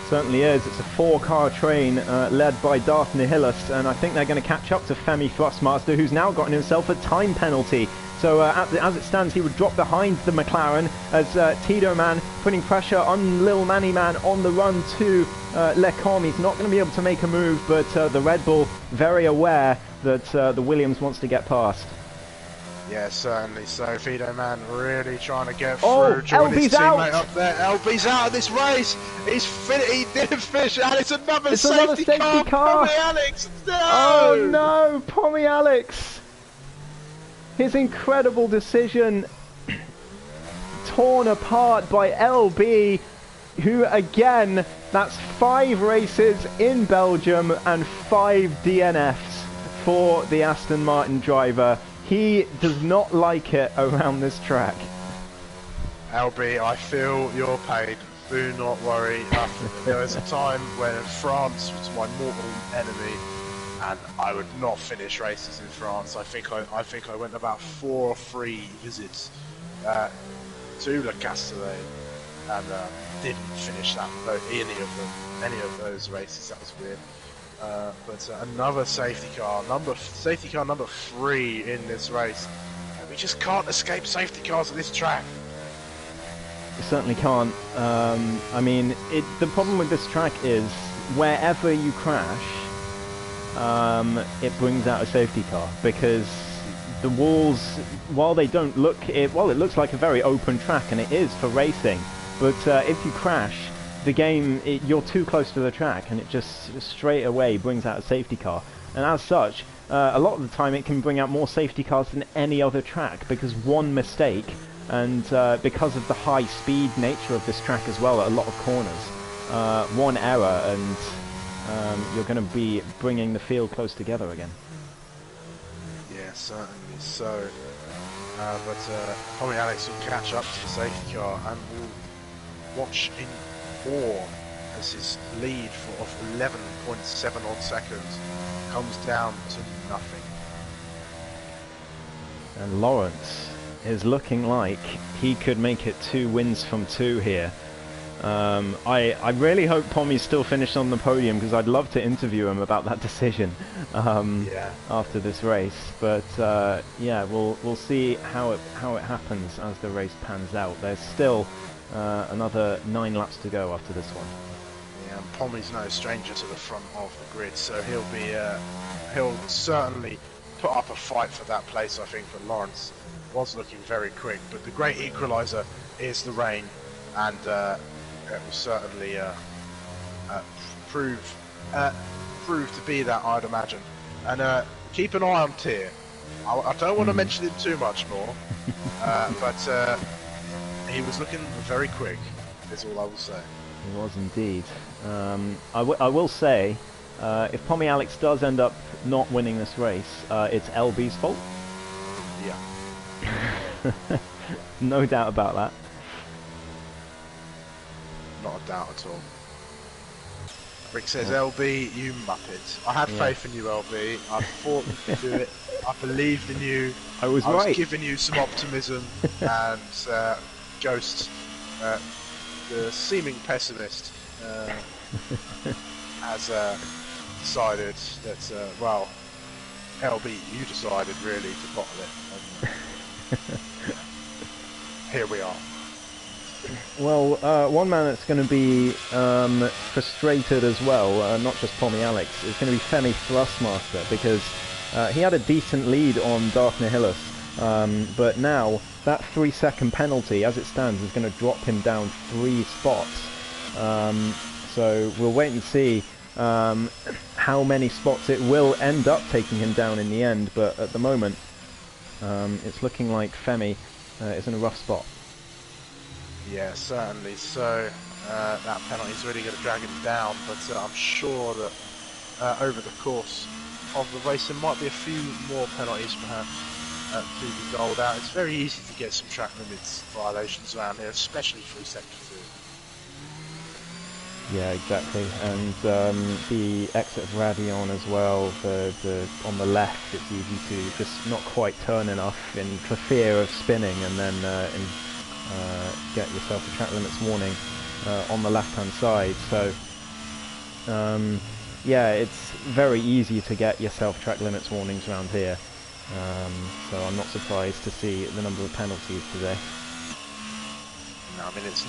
B: Certainly is. It's a 4-car train led by Darth Nihilus, and I think they're going to catch up to Femi Thrustmaster, who's now gotten himself a time penalty. So as it stands, he would drop behind the McLaren as Tito Man putting pressure on Lil Manny Man on the run to Lecom. He's not going to be able to make a move, but the Red Bull very aware that the Williams wants to get past.
A: Yeah, certainly. So Fido Man really trying to get through. Join his
B: LB's
A: teammate
B: out.
A: up there. LB's out of this race. He didn't finish, and it's another
B: safety car.
A: Pommy Alex. No!
B: Oh no, Pommy Alex. His incredible decision torn apart by LB, who again, that's 5 races in Belgium and 5 DNFs for the Aston Martin driver. He does not like it around this track.
A: LB, I feel your pain. Do not worry. There was a time when France was my mortal enemy, and I would not finish races in France. I think I went about 4 or 3 visits to Le Castellet, and didn't finish any of those races. That was weird. But another safety car number 3 in this race. We just can't escape safety cars at this track.
B: You certainly can't. I mean, the problem with this track is wherever you crash, it brings out a safety car, because the walls, while they don't look, it looks like a very open track, and it is for racing, but if you crash, the game, you're too close to the track, and it just straight away brings out a safety car. And as such, a lot of the time it can bring out more safety cars than any other track, because one mistake, and because of the high speed nature of this track as well, at a lot of corners, one error and you're going to be bringing the field close together again.
A: Yeah, certainly so. But Tommy Alex will catch up to the safety car and will watch in awe as his lead of 11.7 odd seconds comes down to nothing.
B: And Lawrence is looking like he could make it 2 wins from 2 here. I really hope Pommy's still finished on the podium, because I'd love to interview him about that decision after this race. But yeah, we'll see how it happens as the race pans out. There's still another 9 laps to go after this one.
A: Yeah, and Pommy's no stranger to the front of the grid, so he'll certainly put up a fight for that place. I think, but Lawrence was looking very quick. But the great equaliser is the rain, and it will certainly prove to be that, I'd imagine. And keep an eye on Tier. I don't want to mention him too much more, but he was looking very quick, is all I will say.
B: He was indeed. I will say, if Pommy Alex does end up not winning this race, it's LB's fault.
A: Yeah.
B: No doubt about that.
A: Not a doubt at all. Rick says, LB, you muppet. I had faith in you, LB. I thought you could do it. I believed in you.
B: I was
A: right.
B: right.
A: I was giving you some optimism, and Ghost, the seeming pessimist, has decided that, well, LB, you decided really to bottle it. And here we are.
B: Well, one man that's going to be frustrated as well, not just Pommy Alex, is going to be Femi Thrustmaster, because he had a decent lead on Darth Nihilus, but now that 3-second penalty, as it stands, is going to drop him down 3 spots. So we'll wait and see how many spots it will end up taking him down in the end, but at the moment it's looking like Femi is in a rough spot.
A: Yeah, certainly. So that penalty is really going to drag him down, but I'm sure that over the course of the race. There might be a few more penalties perhaps to be doled out. It's very easy to get some track limits violations around here, especially through Sector 2.
B: Yeah, exactly. And the exit of Radion as well, the on the left, it's easy to just not quite turn enough for fear of spinning, and then get yourself a track limits warning on the left-hand side. So yeah, it's very easy to get yourself track limits warnings around here. So I'm not surprised to see the number of penalties today.
A: No, I mean it's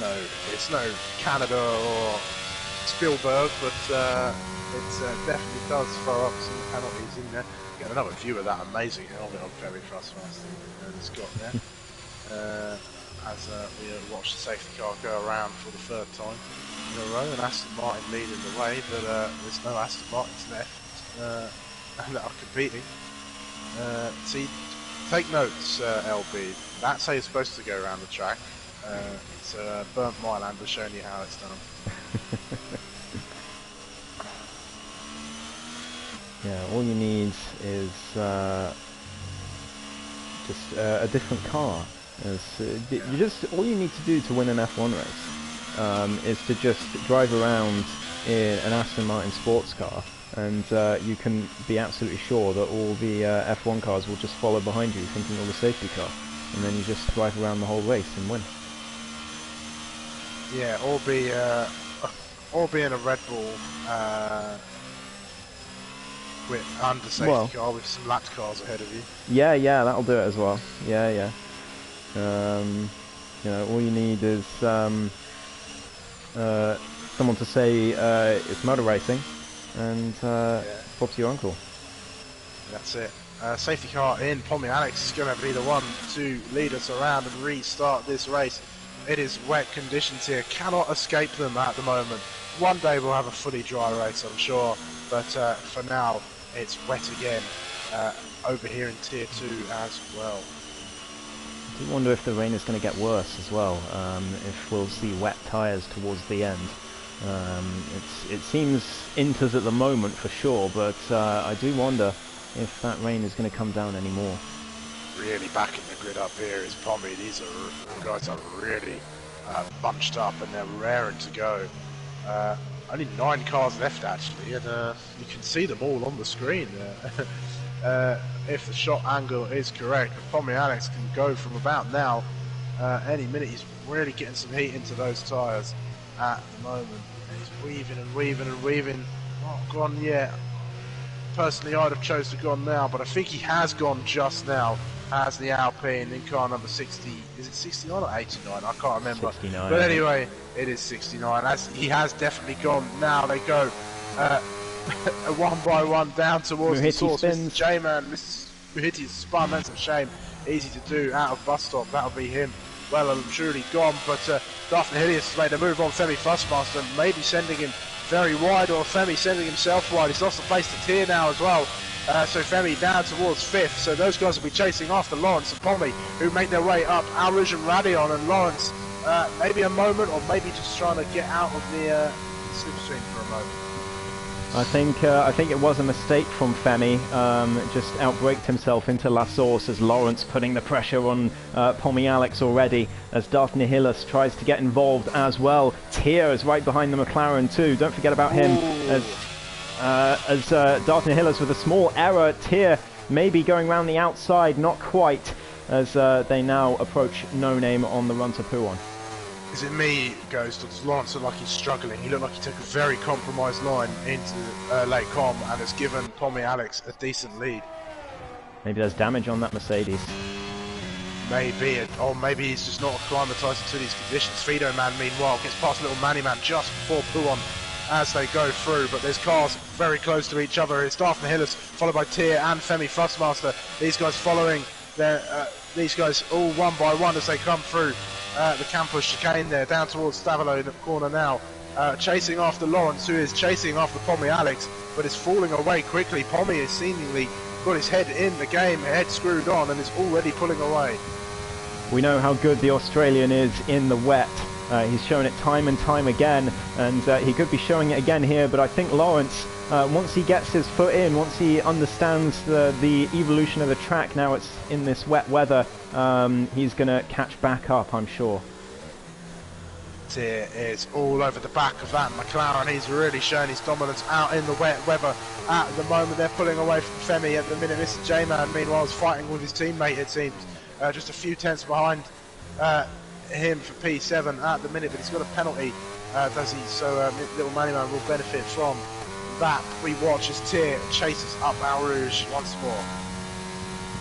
A: no Canada or Spielberg, but it definitely does throw up some penalties in there. Get another view of that amazing helmet on Ferry Thrustmaster that's got there. As we watch the safety car go around for the third time in a row, and Aston Martin leading the way, but there's no Aston Martins left that are competing. See, take notes, LB. That's how you're supposed to go around the track. So Burnt Mylander showing you how it's done.
B: Yeah, all you need is just a different car. All you need to do to win an F1 race is to just drive around in an Aston Martin sports car, and you can be absolutely sure that all the F1 cars will just follow behind you, thinking you're the safety car, and then you just drive around the whole race and win.
A: Yeah, or be in a Red Bull under safety car with some lapped cars ahead of you.
B: Yeah, that'll do it as well. Yeah. You know, all you need is someone to say it's motor racing, and Bob's your uncle.
A: That's it. Safety car in. Pommy Alex is going to be the one to lead us around and restart this race. It is wet conditions here. Cannot escape them at the moment. One day we'll have a fully dry race, I'm sure. But for now, it's wet again over here in Tier 2 as well.
B: I do wonder if the rain is going to get worse as well, if we'll see wet tyres towards the end. It seems inters at the moment for sure, but I do wonder if that rain is going to come down anymore.
A: Really back in the grid up here is Pommy. These guys are really bunched up and they're raring to go. Only 9 cars left actually, and you can see them all on the screen. If the shot angle is correct, Pommy Alex can go from about now. Any minute he's really getting some heat into those tyres at the moment. And he's weaving and weaving and weaving. Not gone yet. Personally, I'd have chose to gone now, but I think he has gone just now. Has the Alpine in car number 60. Is it 69 or 89? I can't remember.
B: 69.
A: But anyway, it is 69. As he has definitely gone. Now they go one by one down towards
B: Muhiti
A: the source.
B: spins.
A: Mr. J-Man, Mr. Muhiti's spun. That's a shame. Easy to do out of bus stop. That'll be him. Well and truly gone. But Daphne Hillius has made a move on Femi Fussmaster, maybe sending him very wide, or Femi sending himself wide. He's lost the place to Tier now as well. So Femi down towards 5th. So those guys will be chasing after Lawrence and Pommy, who make their way up. Alrouge and Radion, and Lawrence maybe a moment, or maybe just trying to get out of the slipstream for a moment.
B: I think it was a mistake from Femi. Just outbraked himself into La Source as Lawrence putting the pressure on Pommy Alex already, as Daphne Hillis tries to get involved as well. Tier is right behind the McLaren too. Don't forget about him. As Daphne Hillis with a small error. Tier maybe going around the outside, not quite, as they now approach No Name on the run to Pouon.
A: Is it me, Ghost, or does Lawrence look like he's struggling? He looked like he took a very compromised line into Lake Com and has given Pommy Alex a decent lead.
B: Maybe there's damage on that Mercedes.
A: Maybe, or maybe he's just not acclimatised to these conditions. Fido Man, meanwhile, gets past Little Manny Man just before Pouon as they go through, but there's cars very close to each other. It's Daphne Hillis, followed by Tier and Femi Fussmaster. These guys following these guys all one by one as they come through the campus chicane there, down towards Stavolo in the corner now. Chasing after Lawrence, who is chasing after Pommy Alex, but is falling away quickly. Pommy has seemingly got his head in the game, head screwed on, and is already pulling away.
B: We know how good the Australian is in the wet. He's shown it time and time again, and he could be showing it again here, but I think Lawrence, once he gets his foot in, once he understands the evolution of the track, now it's in this wet weather, he's going to catch back up, I'm sure.
A: Here is all over the back of that McLaren. He's really shown his dominance out in the wet weather at the moment. They're pulling away from Femi at the minute. Mr. J-Man, meanwhile, is fighting with his teammate, it seems. Just a few tenths behind him for P7 at the minute, but he's got a penalty, does he? So little Mannyman will benefit from that. We watch as Tyr chases up Eau Rouge once more.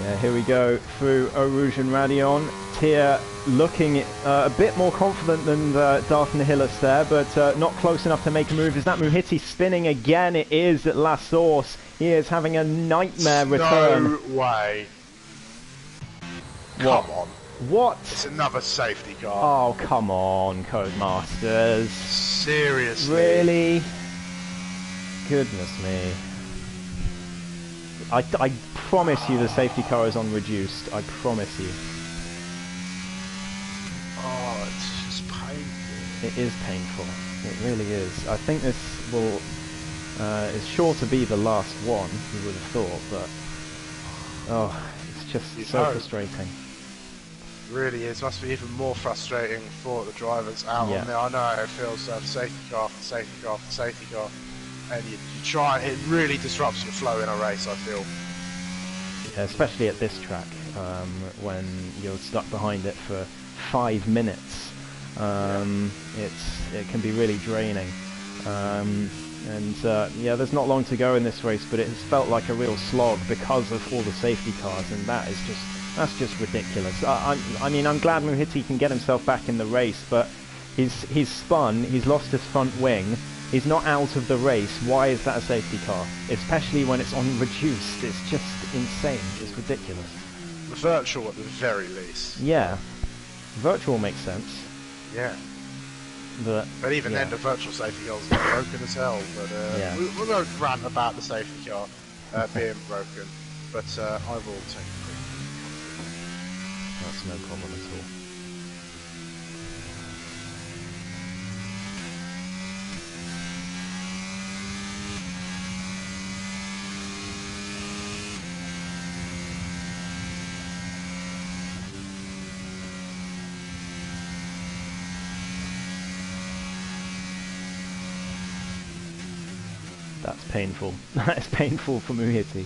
B: Yeah, here we go through Eau Rouge and Radion. Tyr looking a bit more confident than Darth Nihilus there, but not close enough to make a move. Is that Muhiti spinning again? It is at La Source. He is having a nightmare return.
A: No way.
B: What?
A: Come on.
B: What?
A: It's another safety car.
B: Oh, come on, Codemasters.
A: Seriously?
B: Really? Goodness me. I promise you the safety car is on reduced. I promise you.
A: Oh, it's just painful.
B: It is painful. It really is. I think this will is sure to be the last one, you would have thought, but oh, it's just so frustrating.
A: Really is. Must be even more frustrating for the drivers out on there. I know how it feels to have safety car after safety car after safety car, and you try. It really disrupts your flow in a race, I feel.
B: Yeah, especially at this track, when you're stuck behind it for 5 minutes. It can be really draining. Yeah, there's not long to go in this race, but it has felt like a real slog because of all the safety cars, and that's just ridiculous. I mean, I'm glad Muhiti can get himself back in the race, but he's spun, he's lost his front wing, he's not out of the race. Why is that a safety car? Especially when it's on reduced. It's just insane. It's ridiculous.
A: Virtual at the very least.
B: Yeah. Virtual makes sense.
A: Yeah.
B: But
A: even then, the virtual safety car is broken as hell. But we won't rant about the safety car being broken. But I will take it.
B: That's no problem at all. That's painful. That is painful for Muhiti.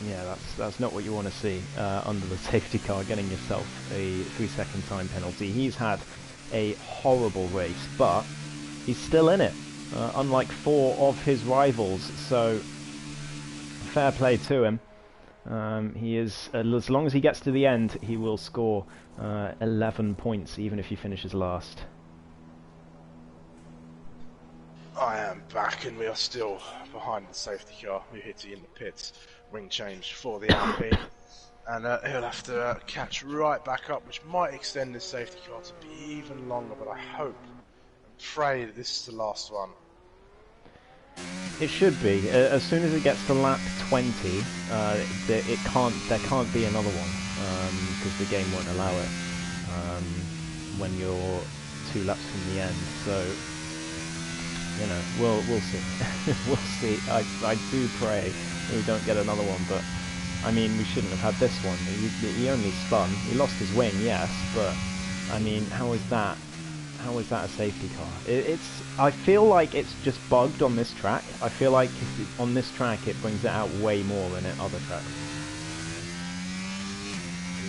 B: Yeah, that's not what you want to see under the safety car, getting yourself a 3-second time penalty. He's had a horrible race, but he's still in it, unlike 4 of his rivals, so fair play to him. He is, as long as he gets to the end, he will score 11 points, even if he finishes last.
A: I am back, and we are still behind the safety car. Muhiti in the pits. Wing change for the Alpine, and he'll have to catch right back up, which might extend this safety car to be even longer, but I hope and pray that this is the last one.
B: It should be. As soon as it gets to lap 20, there can't be another one, because the game won't allow it when you're 2 laps from the end. So, you know, we'll see. We'll see. I do pray we don't get another one, but I mean, we shouldn't have had this one. He only spun. He lost his wing, yes, but I mean, how is that a safety car? I feel like it's just bugged on this track. I feel like on this track it brings it out way more than at other tracks.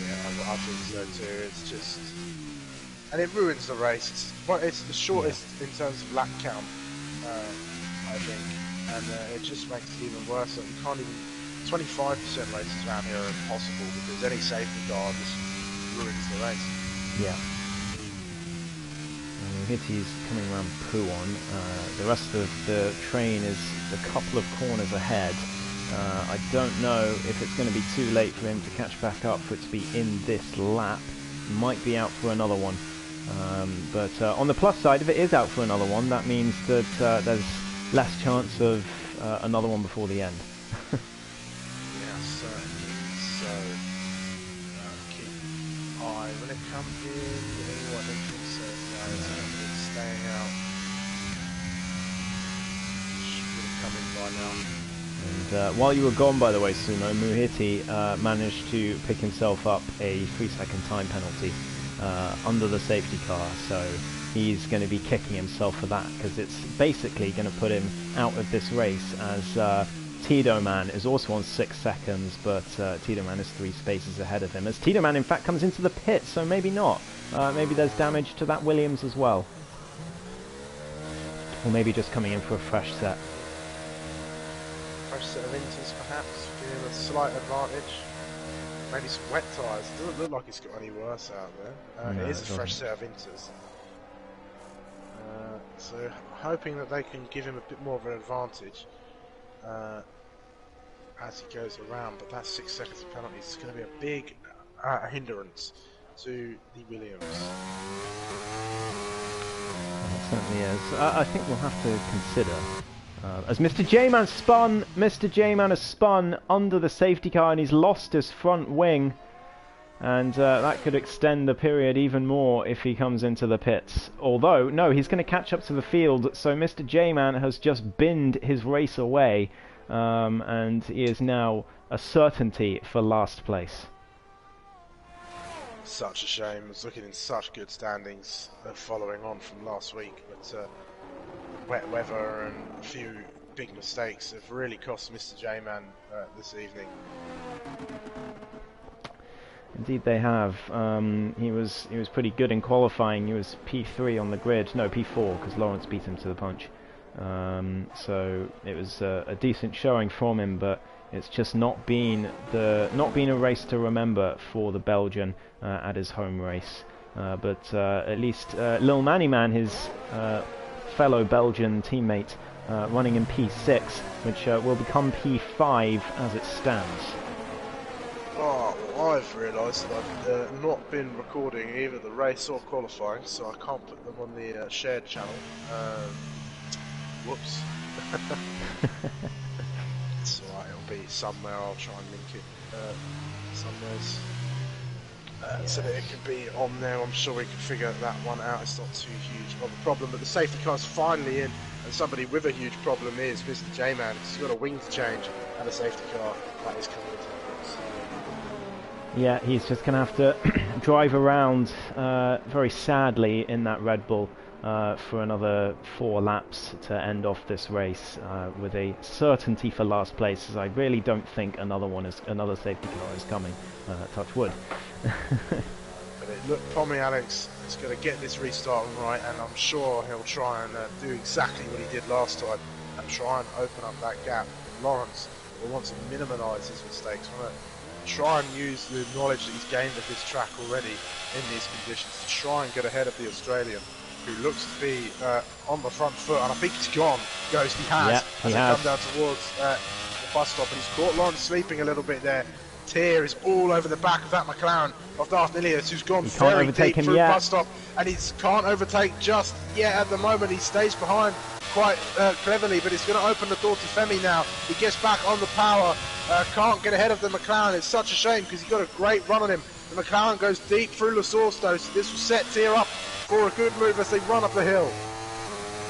A: Yeah, I think so too. It's just, and it ruins the race. It's the shortest in terms of lap count, I think. And it just makes it even worse. Like, you can't even 25% races around here are impossible because any safety car just ruins the race.
B: Yeah. Muhiti's coming around Pouon. The rest of the train is a couple of corners ahead. I don't know if it's going to be too late for him to catch back up for it to be in this lap. Might be out for another one. But on the plus side, if it is out for another one, that means that there's less chance of another one before the end.
A: Yes, certainly. So keep an eye Will it come in? Oh, I don't think so. No, it's staying out. Should have come in by now.
B: And while you were gone, by the way, Sumo, Muhiti managed to pick himself up a 3-second time penalty under the safety car, so he's going to be kicking himself for that, because it's basically going to put him out of this race, as Tito Man is also on 6 seconds, but Tito Man is 3 spaces ahead of him, as Tito Man in fact comes into the pit, so maybe not. Maybe there's damage to that Williams as well. Or maybe just coming in for a fresh set.
A: Fresh set of inters perhaps, give him a slight advantage. Maybe some wet tyres. Doesn't look like it's got any worse out there.
B: No,
A: it is a fresh set of inters. So hoping that they can give him a bit more of an advantage as he goes around, but that 6 seconds of penalty is going to be a big hindrance to the Williams.
B: It certainly is. I think we'll have to consider, as Mr. J-Man spun, Mr. J-Man has spun under the safety car and he's lost his front wing. And that could extend the period even more if he comes into the pits. Although, no, he's going to catch up to the field, so Mr. J-Man has just binned his race away, and he is now a certainty for last place.
A: Such a shame. Was looking in such good standings following on from last week, but wet weather and a few big mistakes have really cost Mr. J-Man this evening.
B: Indeed they have. He was pretty good in qualifying. He was P3 on the grid. No, P4, because Lawrence beat him to the punch. So it was a decent showing from him, but it's just not been a race to remember for the Belgian at his home race. But at least Lil Manny Man, his fellow Belgian teammate, running in P6, which will become P5 as it stands.
A: Oh, I've realised that I've not been recording either the race or qualifying, so I can't put them on the shared channel. Whoops. It's alright, it'll be somewhere. I'll try and link it somewhere, so that it can be on there. I'm sure we can figure that one out. It's not too huge of a problem, but the safety car's finally in, and somebody with a huge problem is Mr. J-Man, because he's got a wing to change and a safety car that is coming into the race.
B: Yeah, he's just going to have to drive around very sadly in that Red Bull for another 4 laps to end off this race with a certainty for last place, as I really don't think another safety car is coming. Touch wood.
A: But look, Pommy Alex is going to get this restart right, and I'm sure he'll try and do exactly what he did last time and try and open up that gap. Lawrence will want to minimise his mistakes. Try and use the knowledge that he's gained of this track already in these conditions to try and get ahead of the Australian, who looks to be on the front foot, and I think he's gone. He has, as he come down towards the bus stop, and he's caught Lawrence sleeping a little bit there. Tear is all over the back of that McLaren of Darth Ilias, who's gone very deep through the bus stop, and he can't overtake just yet at the moment. He stays behind quite cleverly, but it's going to open the door to Femi now. He gets back on the power, can't get ahead of the McLaren. It's such a shame, because he's got a great run on him. The McLaren goes deep through La Source though, so this will set Tear up for a good move as they run up the hill.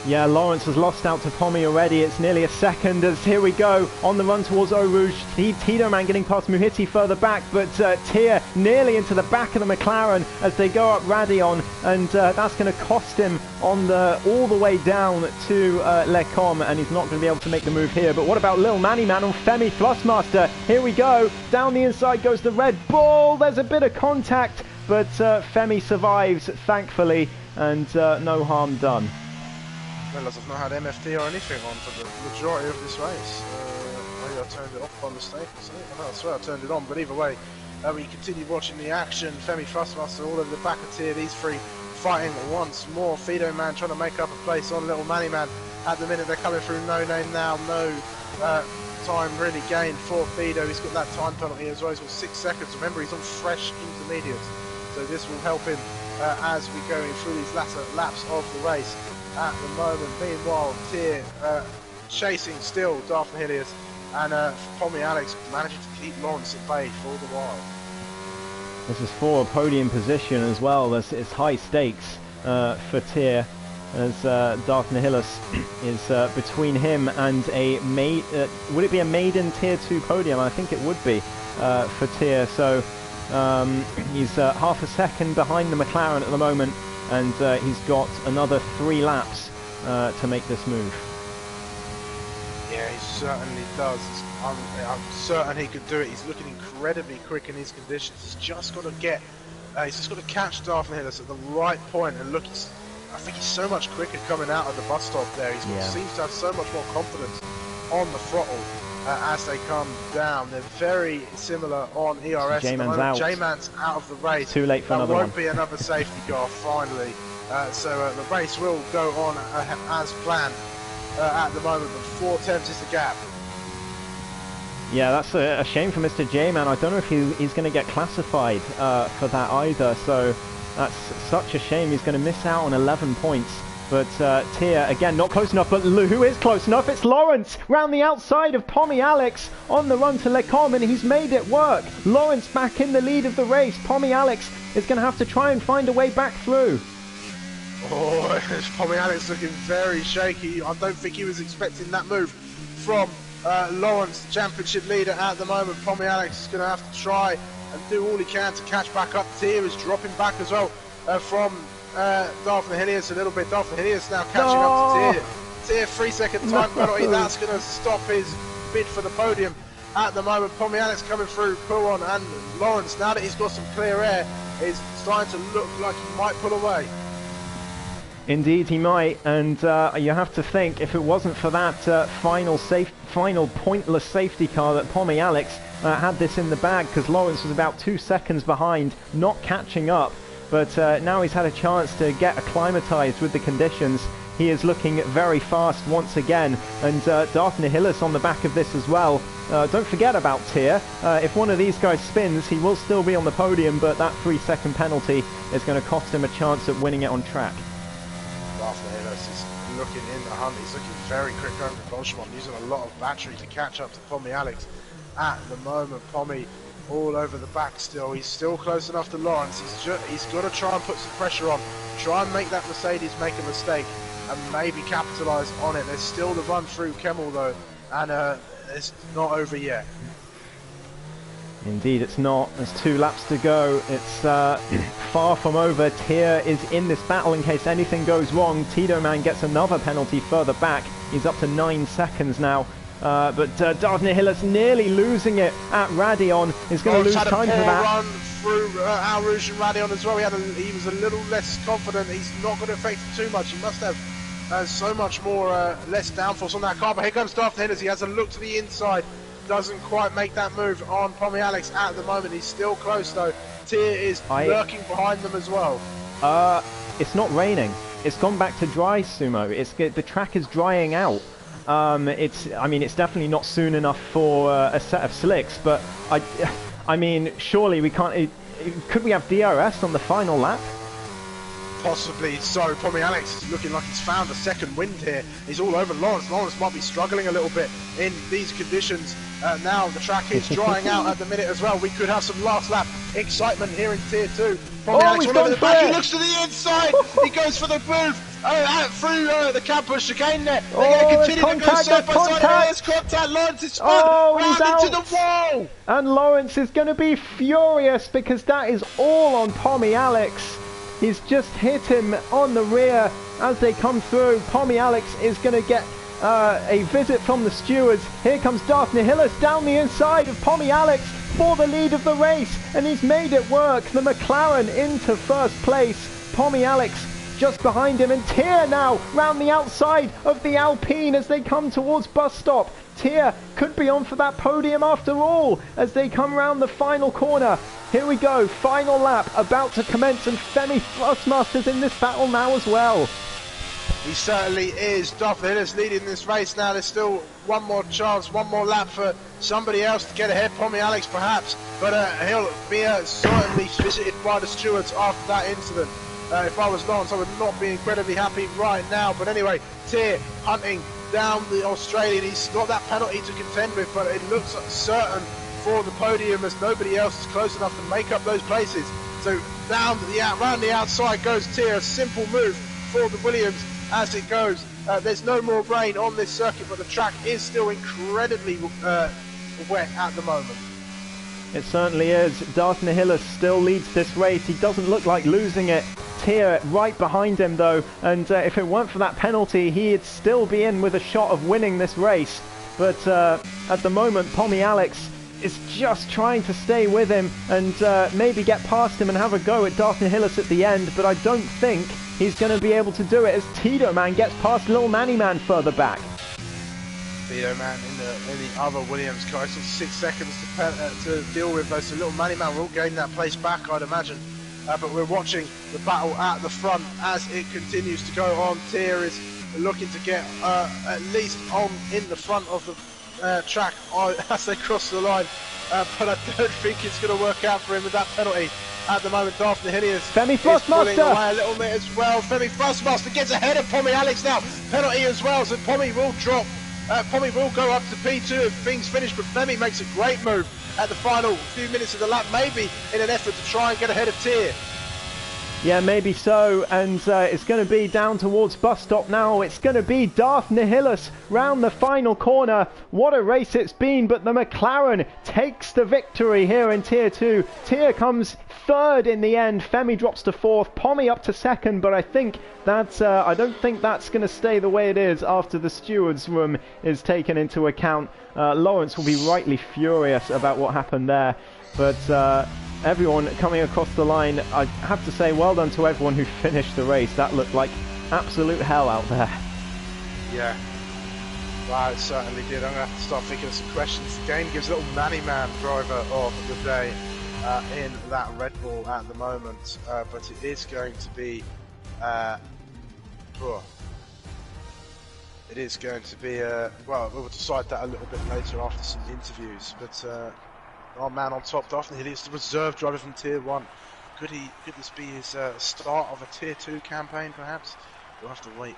B: Yeah, Lawrence has lost out to Pommy already. It's nearly a second as here we go on the run towards Eau Rouge. Tito Man getting past Muhiti further back, but Tear nearly into the back of the McLaren as they go up Radion, and that's going to cost him on all the way down to Lecom, and he's not going to be able to make the move here. But what about Lil Manny Man on Femi Thrustmaster? Here we go. Down the inside goes the Red Bull. There's a bit of contact, but Femi survives, thankfully, and no harm done.
A: Well, as I've not had MFD or anything on for the majority of this race. Maybe I turned it off by mistake or something. I swear I turned it on, but either way, we continue watching the action. Femi Thrustmaster all over the back of Tear. These three fighting once more. Fido Man trying to make up a place on Little Manny Man. At the minute, they're coming through No Name now. No time really gained for Fido. He's got that time penalty as well. He's got 6 seconds. Remember, he's on fresh intermediates, so this will help him as we go through these latter laps of the race. At the moment, meanwhile, Tear chasing still Darth Helios, and Pommy Alex managing to keep Lawrence at bay for the while.
B: This is for a podium position as well. It's high stakes for Tyr, as Darth Nihilus is between him and would it be a maiden Tier 2 podium? I think it would be for Tyr. So he's half a second behind the McLaren at the moment, and he's got another 3 laps to make this move.
A: Yeah, he certainly does. I'm certain he could do it. He's looking incredibly quick in these conditions. He's just got to catch Darth Nihilus at the right point. And look, I think he's so much quicker coming out of the bus stop there. He seems to have so much more confidence on the throttle as they come down. They're very similar on ERS.
B: J-Man's out.
A: J-Man's out of the race.
B: Too late for another one.
A: That won't be another safety car finally. So the race will go on as planned at the moment, but 4 tenths is the gap.
B: Yeah, that's a shame for Mr. J-Man. I don't know if he's going to get classified for that either, so that's such a shame. He's going to miss out on 11 points. But Tyr, again, not close enough, but who is close enough? It's Lawrence, round the outside of Pommy Alex, on the run to Le Com, and he's made it work. Lawrence back in the lead of the race. Pommy Alex is going to have to try and find a way back through.
A: Oh, Pommy Alex looking very shaky. I don't think he was expecting that move from Lawrence, the championship leader at the moment. Pommy Alex is going to have to try and do all he can to catch back up. Tyr is dropping back as well from Darth Nihilus a little bit. Darth Nihilus now catching up to Tyr. 3-second time penalty. That's going to stop his bid for the podium at the moment. Pommy Alex coming through, Pouron and Lawrence, now that he's got some clear air, is starting to look like he might pull away.
B: Indeed he might, and you have to think, if it wasn't for that final pointless safety car, that Pommy Alex had this in the bag, because Lawrence was about 2 seconds behind, not catching up. But now he's had a chance to get acclimatized with the conditions. He is looking very fast once again, and Darth Nihilus on the back of this as well. Don't forget about Tyr. If one of these guys spins, he will still be on the podium, but that 3-second penalty is going to cost him a chance at winning it on track.
A: Darth Nihilus is looking in the hunt. He's looking very quick over Belgium, using a lot of battery to catch up to Pommy Alex at the moment. Pommy all over the back still. He's still close enough to Lawrence. He's got to try and put some pressure on. Try and make that Mercedes make a mistake and maybe capitalise on it. There's still the run through Kemmel though, and it's not over yet.
B: Indeed it's not. There's 2 laps to go. It's far from over. Tyr is in this battle in case anything goes wrong. Tito Man gets another penalty further back. He's up to 9 seconds now. But Darth Nihilus nearly losing it at Radion. Is going to lose time for that.
A: Run through Al Rouge and Radion as well. He was a little less confident. He's not going to affect him too much. He must have so much more less downforce on that car. But here comes Darth Nihilus. He has a look to the inside. Doesn't quite make that move on Pommy Alex at the moment. He's still close though. Tyr is lurking behind them as well.
B: It's not raining. It's gone back to dry, Sumo. The track is drying out. I mean, it's definitely not soon enough for a set of slicks, but I mean, surely we can't. Could we have DRS on the final lap?
A: Possibly so. Pommy Alex is looking like he's found a second wind here. He's all over Lawrence. Lawrence might be struggling a little bit in these conditions. Now the track is drying out at the minute as well. We could have some last lap excitement here in Tier 2. Pommy Alex all over the back. He looks to the inside. He goes for the move through the campus chicane there. They're going to continue to go side by side. There's contact. Lawrence is spun round into the wall.
B: And Lawrence is going to be furious because that is all on Pommy Alex. He's just hit him on the rear as they come through. Pommy Alex is going to get a visit from the stewards. Here comes Darth Nihilus down the inside of Pommy Alex for the lead of the race, and he's made it work. The McLaren into first place. Pommy Alex just behind him, and Tyr now round the outside of the Alpine as they come towards bus stop. Tyr could be on for that podium after all as they come round the final corner. Here we go, final lap about to commence, and Femi Thrustmaster's in this battle now as well.
A: He certainly is. Darth Nihilus leading this race now. There's still one more chance, one more lap for somebody else to get ahead. Pommy Alex perhaps, but he'll be certainly visited by the stewards after that incident. If I was Lawrence, I would not be incredibly happy right now. But anyway, Tyr hunting down the Australian. He's got that penalty to contend with, but it looks certain for the podium, as nobody else is close enough to make up those places. So round the outside goes Tier. A simple move for the Williams as it goes. There's no more rain on this circuit, but the track is still incredibly wet at the moment.
B: It certainly is. Darth Nihilus still leads this race. He doesn't look like losing it. Tier right behind him though, and if it weren't for that penalty, he'd still be in with a shot of winning this race. But at the moment, Pommy Alex is just trying to stay with him and maybe get past him and have a go at Darth Nihilus at the end, but I don't think he's going to be able to do it as Tito Man gets past Little Manny Man further back.
A: Tito Man in the other Williams car, still 6 seconds to deal with those. So Little Manny Man will gain that place back, I'd imagine. But we're watching the battle at the front as it continues to go on. Tier is looking to get at least on in the front of the track as they cross the line, but I don't think it's going to work out for him with that penalty at the moment. Darth Nihilus
B: Femi
A: is pulling
B: Thrustmaster
A: away a little bit as well. Femi Thrustmaster gets ahead of Pommy Alex now. Penalty as well, so Pommy will drop. Pommy will go up to P2 if things finish, but Femi makes a great move at the final few minutes of the lap, maybe in an effort to try and get ahead of Tier.
B: Yeah, maybe so, and it's going to be down towards bus stop now. It's going to be Darth Nihilus round the final corner. What a race it's been, but the McLaren takes the victory here in Tier 2. Tier comes third in the end. Femi drops to fourth, Pommy up to second, but I think that I don't think that's going to stay the way it is after the stewards' room is taken into account. Lawrence will be rightly furious about what happened there, but everyone coming across the line, I have to say well done to everyone who finished the race. That looked like absolute hell out there.
A: Yeah, wow, it certainly did. I'm going to have to start thinking of some questions. Again, gives Little Manny Man driver of the day in that Red Bull at the moment, but it is going to be it is going to be well, we'll decide that a little bit later after some interviews, but our man on top, Darth Nihilus, the reserve driver from Tier 1. Could this be his start of a Tier 2 campaign, perhaps? We'll have to wait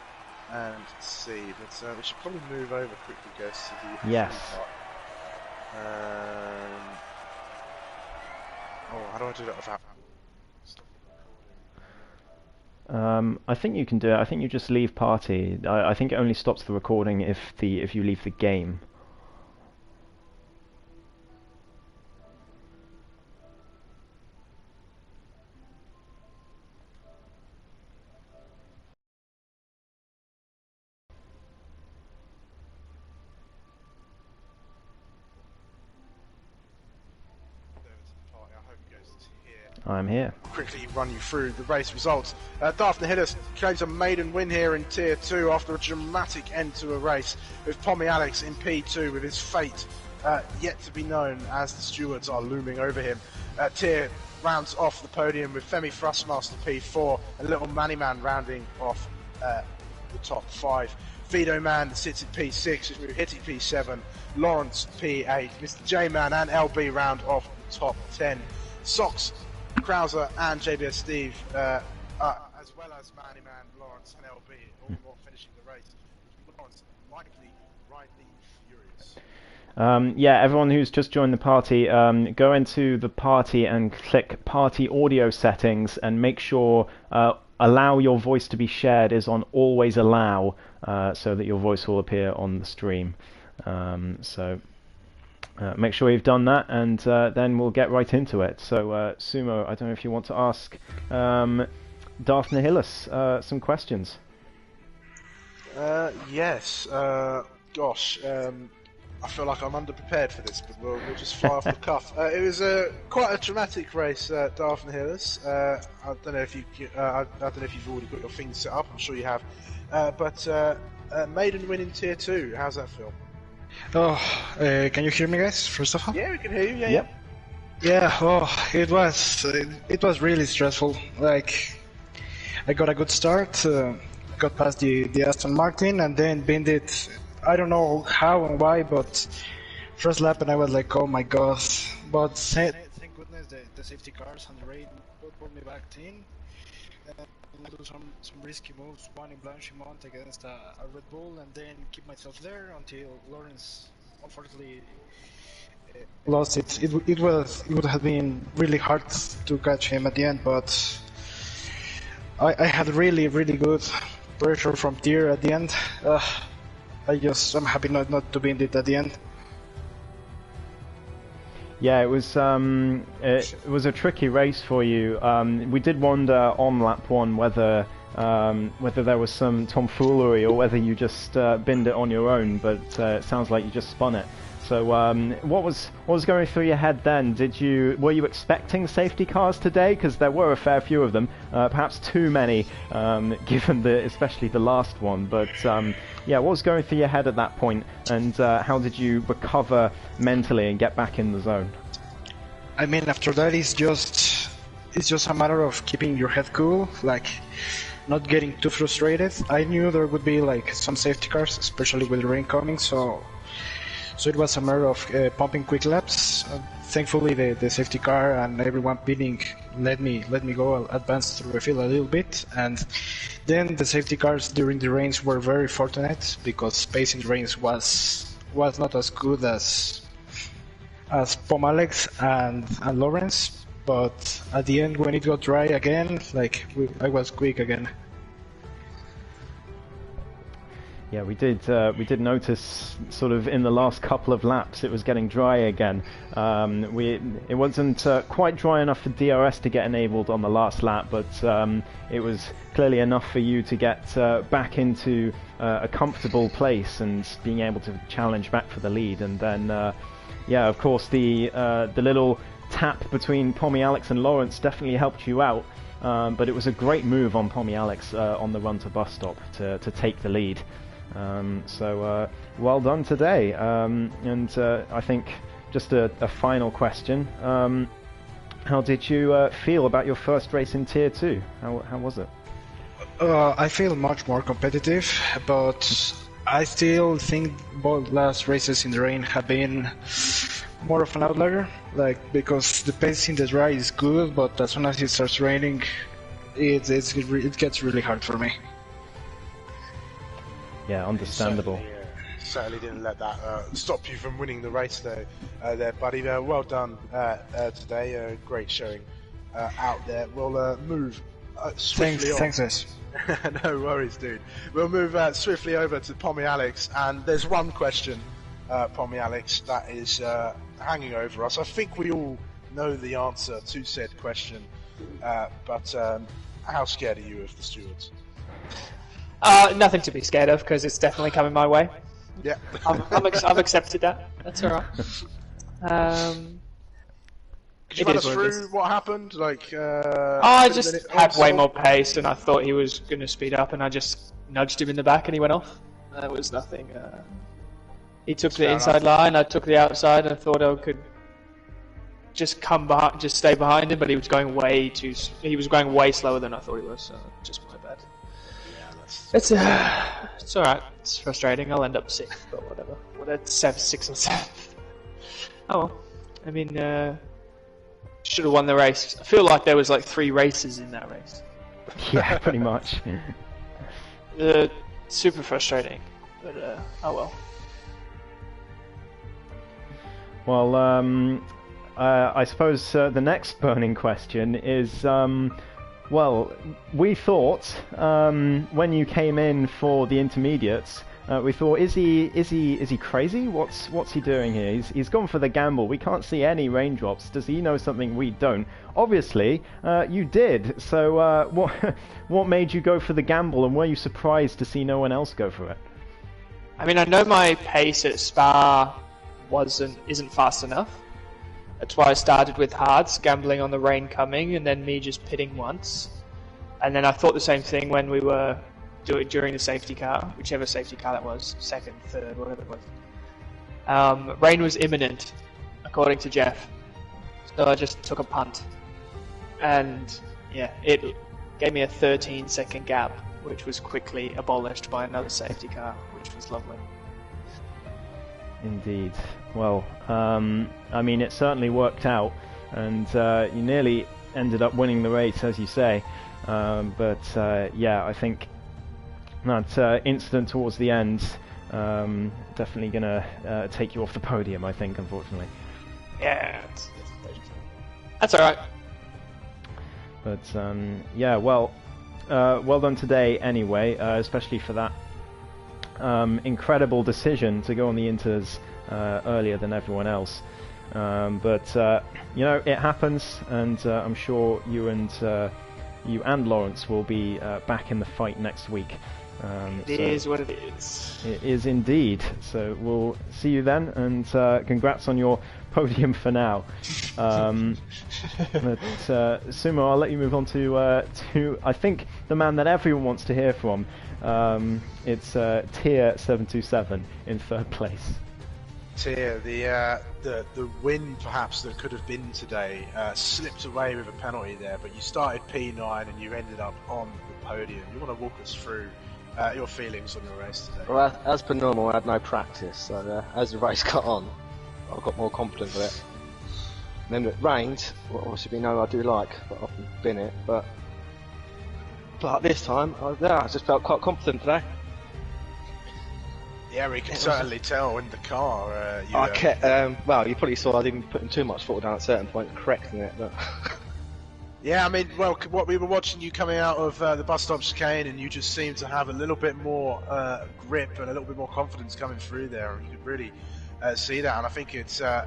A: and see. But we should probably move over quickly, guys, to the
B: yes.
A: part. Oh, how do I do that without?
B: I think you can do it. I think you just leave party. I think it only stops the recording if you leave the game. I'm here.
A: Quickly run you through the race results. Darth Nihilus claims a maiden win here in Tier 2 after a dramatic end to a race, with Pommy Alex in P2 with his fate yet to be known as the stewards are looming over him. Tier rounds off the podium with Femi Thrustmaster P4 and Little Manny Man rounding off the top 5. Fido Man sits at P6 with Hitty P7, Lawrence P8, Mr. J-Man and LB round off the top 10. Socks, Krauser and JBS Steve, as well as Manny Man, Lawrence and LB, all not finishing the race. Lawrence rightly furious.
B: Yeah, everyone who's just joined the party, go into the party and click party audio settings and make sure allow your voice to be shared is on always allow, so that your voice will appear on the stream. Make sure you've done that, and then we'll get right into it. So, Sumo, I don't know if you want to ask Darth Nihilus some questions.
A: Yes. Gosh, I feel like I'm underprepared for this, but we'll just fly off the cuff. It was quite a dramatic race, Darth Nihilus. I don't know if I don't know if you've already got your things set up. I'm sure you have. But maiden win in Tier 2. How's that feel?
C: Oh, can you hear me, guys? First of all.
A: Yeah, we can hear you. Yeah.
B: Yep.
C: Yeah. Oh, it was really stressful. Like, I got a good start, got past the Aston Martin, and then binned it. I don't know how and why, but first lap, and I was like, oh my god. But thank goodness the safety cars on the raid pulled me back in. Do some risky moves, one in Blanchimont against a Red Bull, and then keep myself there until Lawrence unfortunately lost it. It would have been really hard to catch him at the end, but I had really good pressure from Tyr at the end. I'm happy not to be in it at the end.
B: Yeah, it was a tricky race for you. We did wonder on lap 1 whether there was some tomfoolery or whether you just binned it on your own, but it sounds like you just spun it. So what was going through your head then? Were you expecting safety cars today? Because there were a fair few of them, perhaps too many, given especially the last one. But yeah, what was going through your head at that point, and how did you recover mentally and get back in the zone?
C: I mean, after that, it's just a matter of keeping your head cool, like not getting too frustrated. I knew there would be like some safety cars, especially with the rain coming, so it was a matter of pumping quick laps. Thankfully, the safety car and everyone pinning let me go advance through the field a little bit, and then the safety cars during the rains were very fortunate because space in the rains was not as good as Pom Alex and Lawrence, but at the end when it got dry again, I was quick again.
B: Yeah, we did notice sort of in the last couple of laps it was getting dry again. It wasn't quite dry enough for DRS to get enabled on the last lap, but it was clearly enough for you to get back into a comfortable place and being able to challenge back for the lead. And then, yeah, of course, the little tap between Pommy Alex and Lawrence definitely helped you out. But it was a great move on Pommy Alex on the run to bus stop to take the lead. So well done today. And I think just a final question. How did you feel about your first race in Tier 2? How was it?
C: I feel much more competitive, but I still think both last races in the rain have been more of an outlier, because the pace in the dry is good, but as soon as it starts raining, it gets really hard for me.
B: Yeah, understandable.
A: Certainly didn't let that stop you from winning the race there, buddy. Well done today. Great showing out there. We'll move swiftly on.
C: Thanks, Wes.
A: No worries, dude. We'll move swiftly over to Pommy Alex, and there's one question, Pommy Alex, that is hanging over us. I think we all know the answer to said question, but how scared are you of the stewards?
D: Nothing to be scared of, because it's definitely coming my way.
A: Yeah.
D: I've accepted that. That's alright.
A: Could you run us through what happened?
D: I just had way more pace, and I thought he was going to speed up, and I just nudged him in the back, and he went off. There was nothing. He took the inside line, I took the outside, and I thought I could just come behind, just stay behind him, but he was going way slower than I thought he was. So just my bad. It's alright. It's frustrating. I'll end up 6th, but whatever. Well, that's 6 or 7. Oh well. I mean, should have won the race. I feel like there was 3 races in that race.
B: Yeah, pretty much.
D: Super frustrating, but oh well.
B: Well, I suppose the next burning question is. Well, we thought when you came in for the intermediates, we thought, is he crazy? What's he doing here? He's gone for the gamble. We can't see any raindrops. Does he know something we don't? Obviously, you did. So what made you go for the gamble, and were you surprised to see no one else go for it?
D: I mean, I know my pace at Spa isn't fast enough. That's why I started with hards, gambling on the rain coming, and then me just pitting once. And then I thought the same thing when we were during the safety car, whichever safety car that was, 2nd, 3rd, whatever it was. Rain was imminent, according to Jeff. So I just took a punt. And yeah, it gave me a 13-second gap, which was quickly abolished by another safety car, which was lovely.
B: Indeed. Well, I mean, it certainly worked out, and you nearly ended up winning the race, as you say. But yeah, I think that incident towards the end definitely gonna take you off the podium, I think, unfortunately.
D: Yeah, that's all right.
B: But yeah, well, well done today anyway, especially for that incredible decision to go on the Inters earlier than everyone else. But you know, it happens, and I'm sure you and Lawrence will be back in the fight next week.
D: It is what it is.
B: It is indeed. So we'll see you then, and congrats on your podium for now. But Sumo, I'll let you move on to I think the man that everyone wants to hear from. It's Tier 727 in third place.
A: Tier, the win perhaps that could have been today slipped away with a penalty there, but you started P9 and you ended up on the podium. You want to walk us through your feelings on your race today?
E: Well, as per normal, I had no practice, so as the race got on, I got more confident with it. And then it rained, well, obviously we know I do like, but I've often bin it, but this time, I just felt quite confident today.
A: Yeah, we can certainly tell in the car.
E: I kept, well, you probably saw I didn't put too much foot down at certain points, correcting it, but...
A: Yeah, I mean, well, what we were watching you coming out of the bus stop chicane, and you just seemed to have a little bit more grip and a little bit more confidence coming through there, and you could really see that. And I think it's a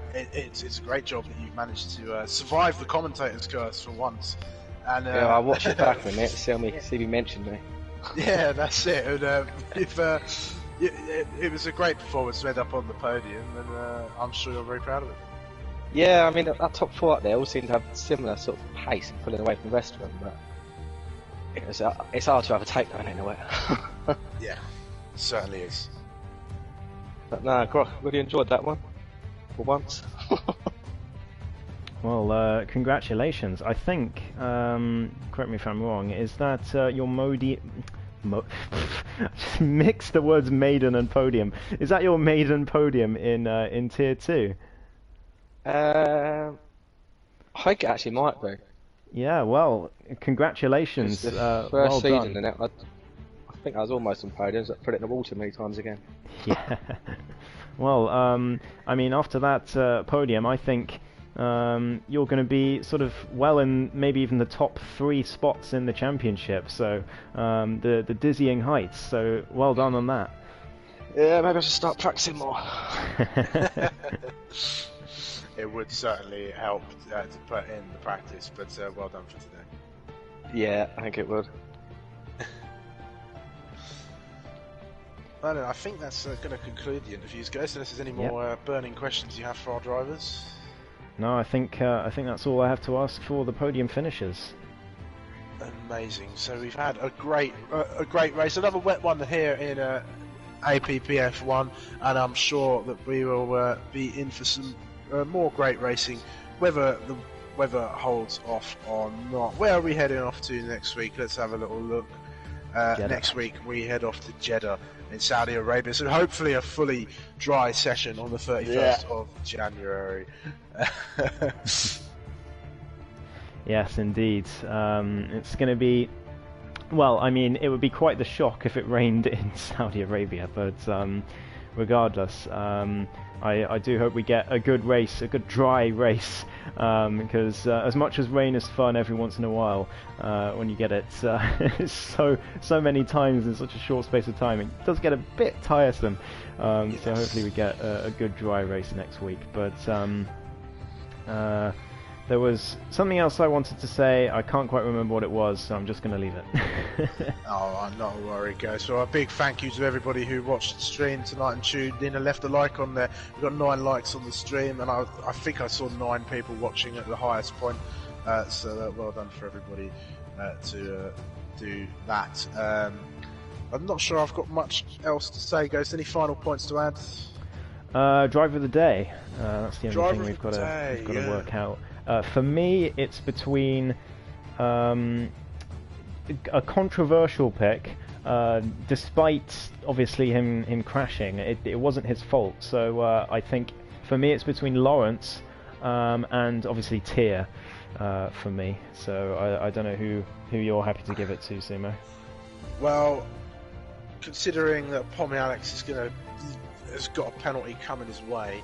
A: great job that you've managed to survive the commentator's curse for once. And
E: yeah, I'll watch it back in a minute, see me mention me.
A: Yeah, that's it. And it was a great performance to end up on the podium, and I'm sure you're very proud of it.
E: Yeah, I mean, that top four up there all seem to have similar sort of pace and pulling away from the rest of them, but it's hard to have a takedown in a way.
A: Yeah, it certainly is.
E: But no, really enjoyed that one, for once.
B: Well, congratulations. I think, correct me if I'm wrong, is that your just mixed the words maiden and podium. Is that your maiden podium in Tier 2?
E: I think it actually might be.
B: Yeah, well, congratulations.
E: It's
B: well
E: the first season
B: done.
E: in it. I think I was almost on podiums. I put it in the water many times again.
B: Yeah. Well, I mean, after that podium, I think you're going to be sort of well in maybe even the top 3 spots in the championship. So the dizzying heights. So well done on that.
E: Yeah, maybe I should start practicing more.
A: It would certainly help to put in the practice, but well done for today.
E: Yeah, I think it would.
A: I think that's going to conclude the interviews, guys. Unless there's any more burning questions you have for our drivers.
B: No, I think that's all I have to ask for the podium finishers.
A: Amazing. So we've had a great race, another wet one here in APPF1, and I'm sure that we will be in for some more great racing, whether the weather holds off or not. Where are we heading off to next week? Let's have a little look. Next week we head off to Jeddah in Saudi Arabia, so hopefully a fully dry session on the 31st of January.
B: Yes, indeed. It's going to be... Well, I mean, it would be quite the shock if it rained in Saudi Arabia, but regardless, I do hope we get a good race, a good dry race, because as much as rain is fun every once in a while, when you get it so many times in such a short space of time, it does get a bit tiresome.
A: Yes.
B: So hopefully we get a good dry race next week. But there was something else I wanted to say. I can't quite remember what it was, so I'm just going to leave it.
A: Oh, I'm not worried, guys. So a big thank you to everybody who watched the stream tonight and tuned in and left a like on there. We've got 9 likes on the stream, and I think I saw 9 people watching at the highest point. So well done for everybody to do that. I'm not sure I've got much else to say, guys. Any final points to add?
B: Driver of the day. That's the only
A: Driver
B: thing
A: of
B: we've
A: the
B: got
A: day,
B: to work out. For me, it's between a controversial pick, despite obviously him crashing. It wasn't his fault, so I think for me it's between Lawrence and obviously Tier for me. So I don't know who you're happy to give it to, Sumo.
A: Well, considering that Pommy Alex has got a penalty coming his way,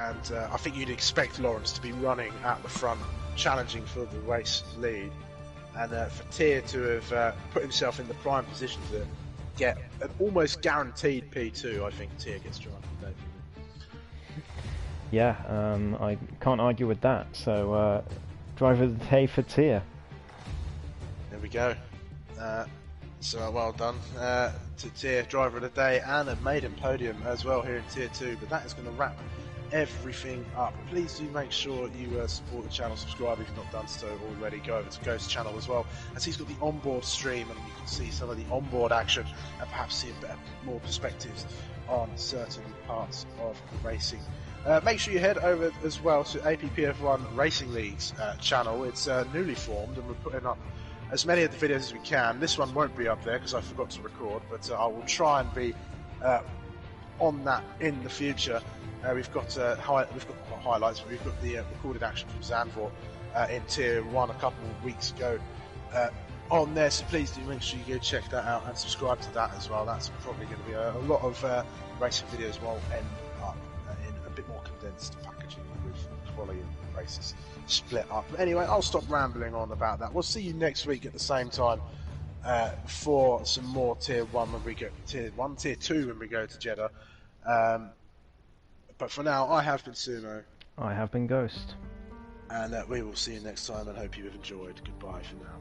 A: and I think you'd expect Lawrence to be running at the front, challenging for the race lead, and for Tyr to have put himself in the prime position to get an almost guaranteed P2. I think Tyr gets driver of the day.
B: Yeah, I can't argue with that. So, driver of the day for Tyr.
A: There we go. So well done to Tyr, driver of the day, and a maiden podium as well here in Tier 2. But that is going to wrap everything up. Please do make sure you support the channel, subscribe if you've not done so already. Go over to Ghost's channel as well, as he's got the onboard stream, and you can see some of the onboard action and perhaps see a bit more perspectives on certain parts of racing. Make sure you head over as well to APPF1 Racing League's channel. It's newly formed, and we're putting up as many of the videos as we can. This one won't be up there because I forgot to record, but I will try and be on that in the future. We've got highlights, but we've got the recorded action from Zandvoort in Tier 1 a couple of weeks ago on there, so please do make sure you go check that out and subscribe to that as well. That's probably going to be a lot of racing videos will end up in a bit more condensed packaging with quality and races split up. But anyway, I'll stop rambling on about that. We'll see you next week at the same time for some more Tier 1 when we go Tier 1, Tier 2 when we go to Jeddah. But for now, I have been Sumo.
B: I have been Ghost.
A: And we will see you next time, and hope you have enjoyed. Goodbye for now.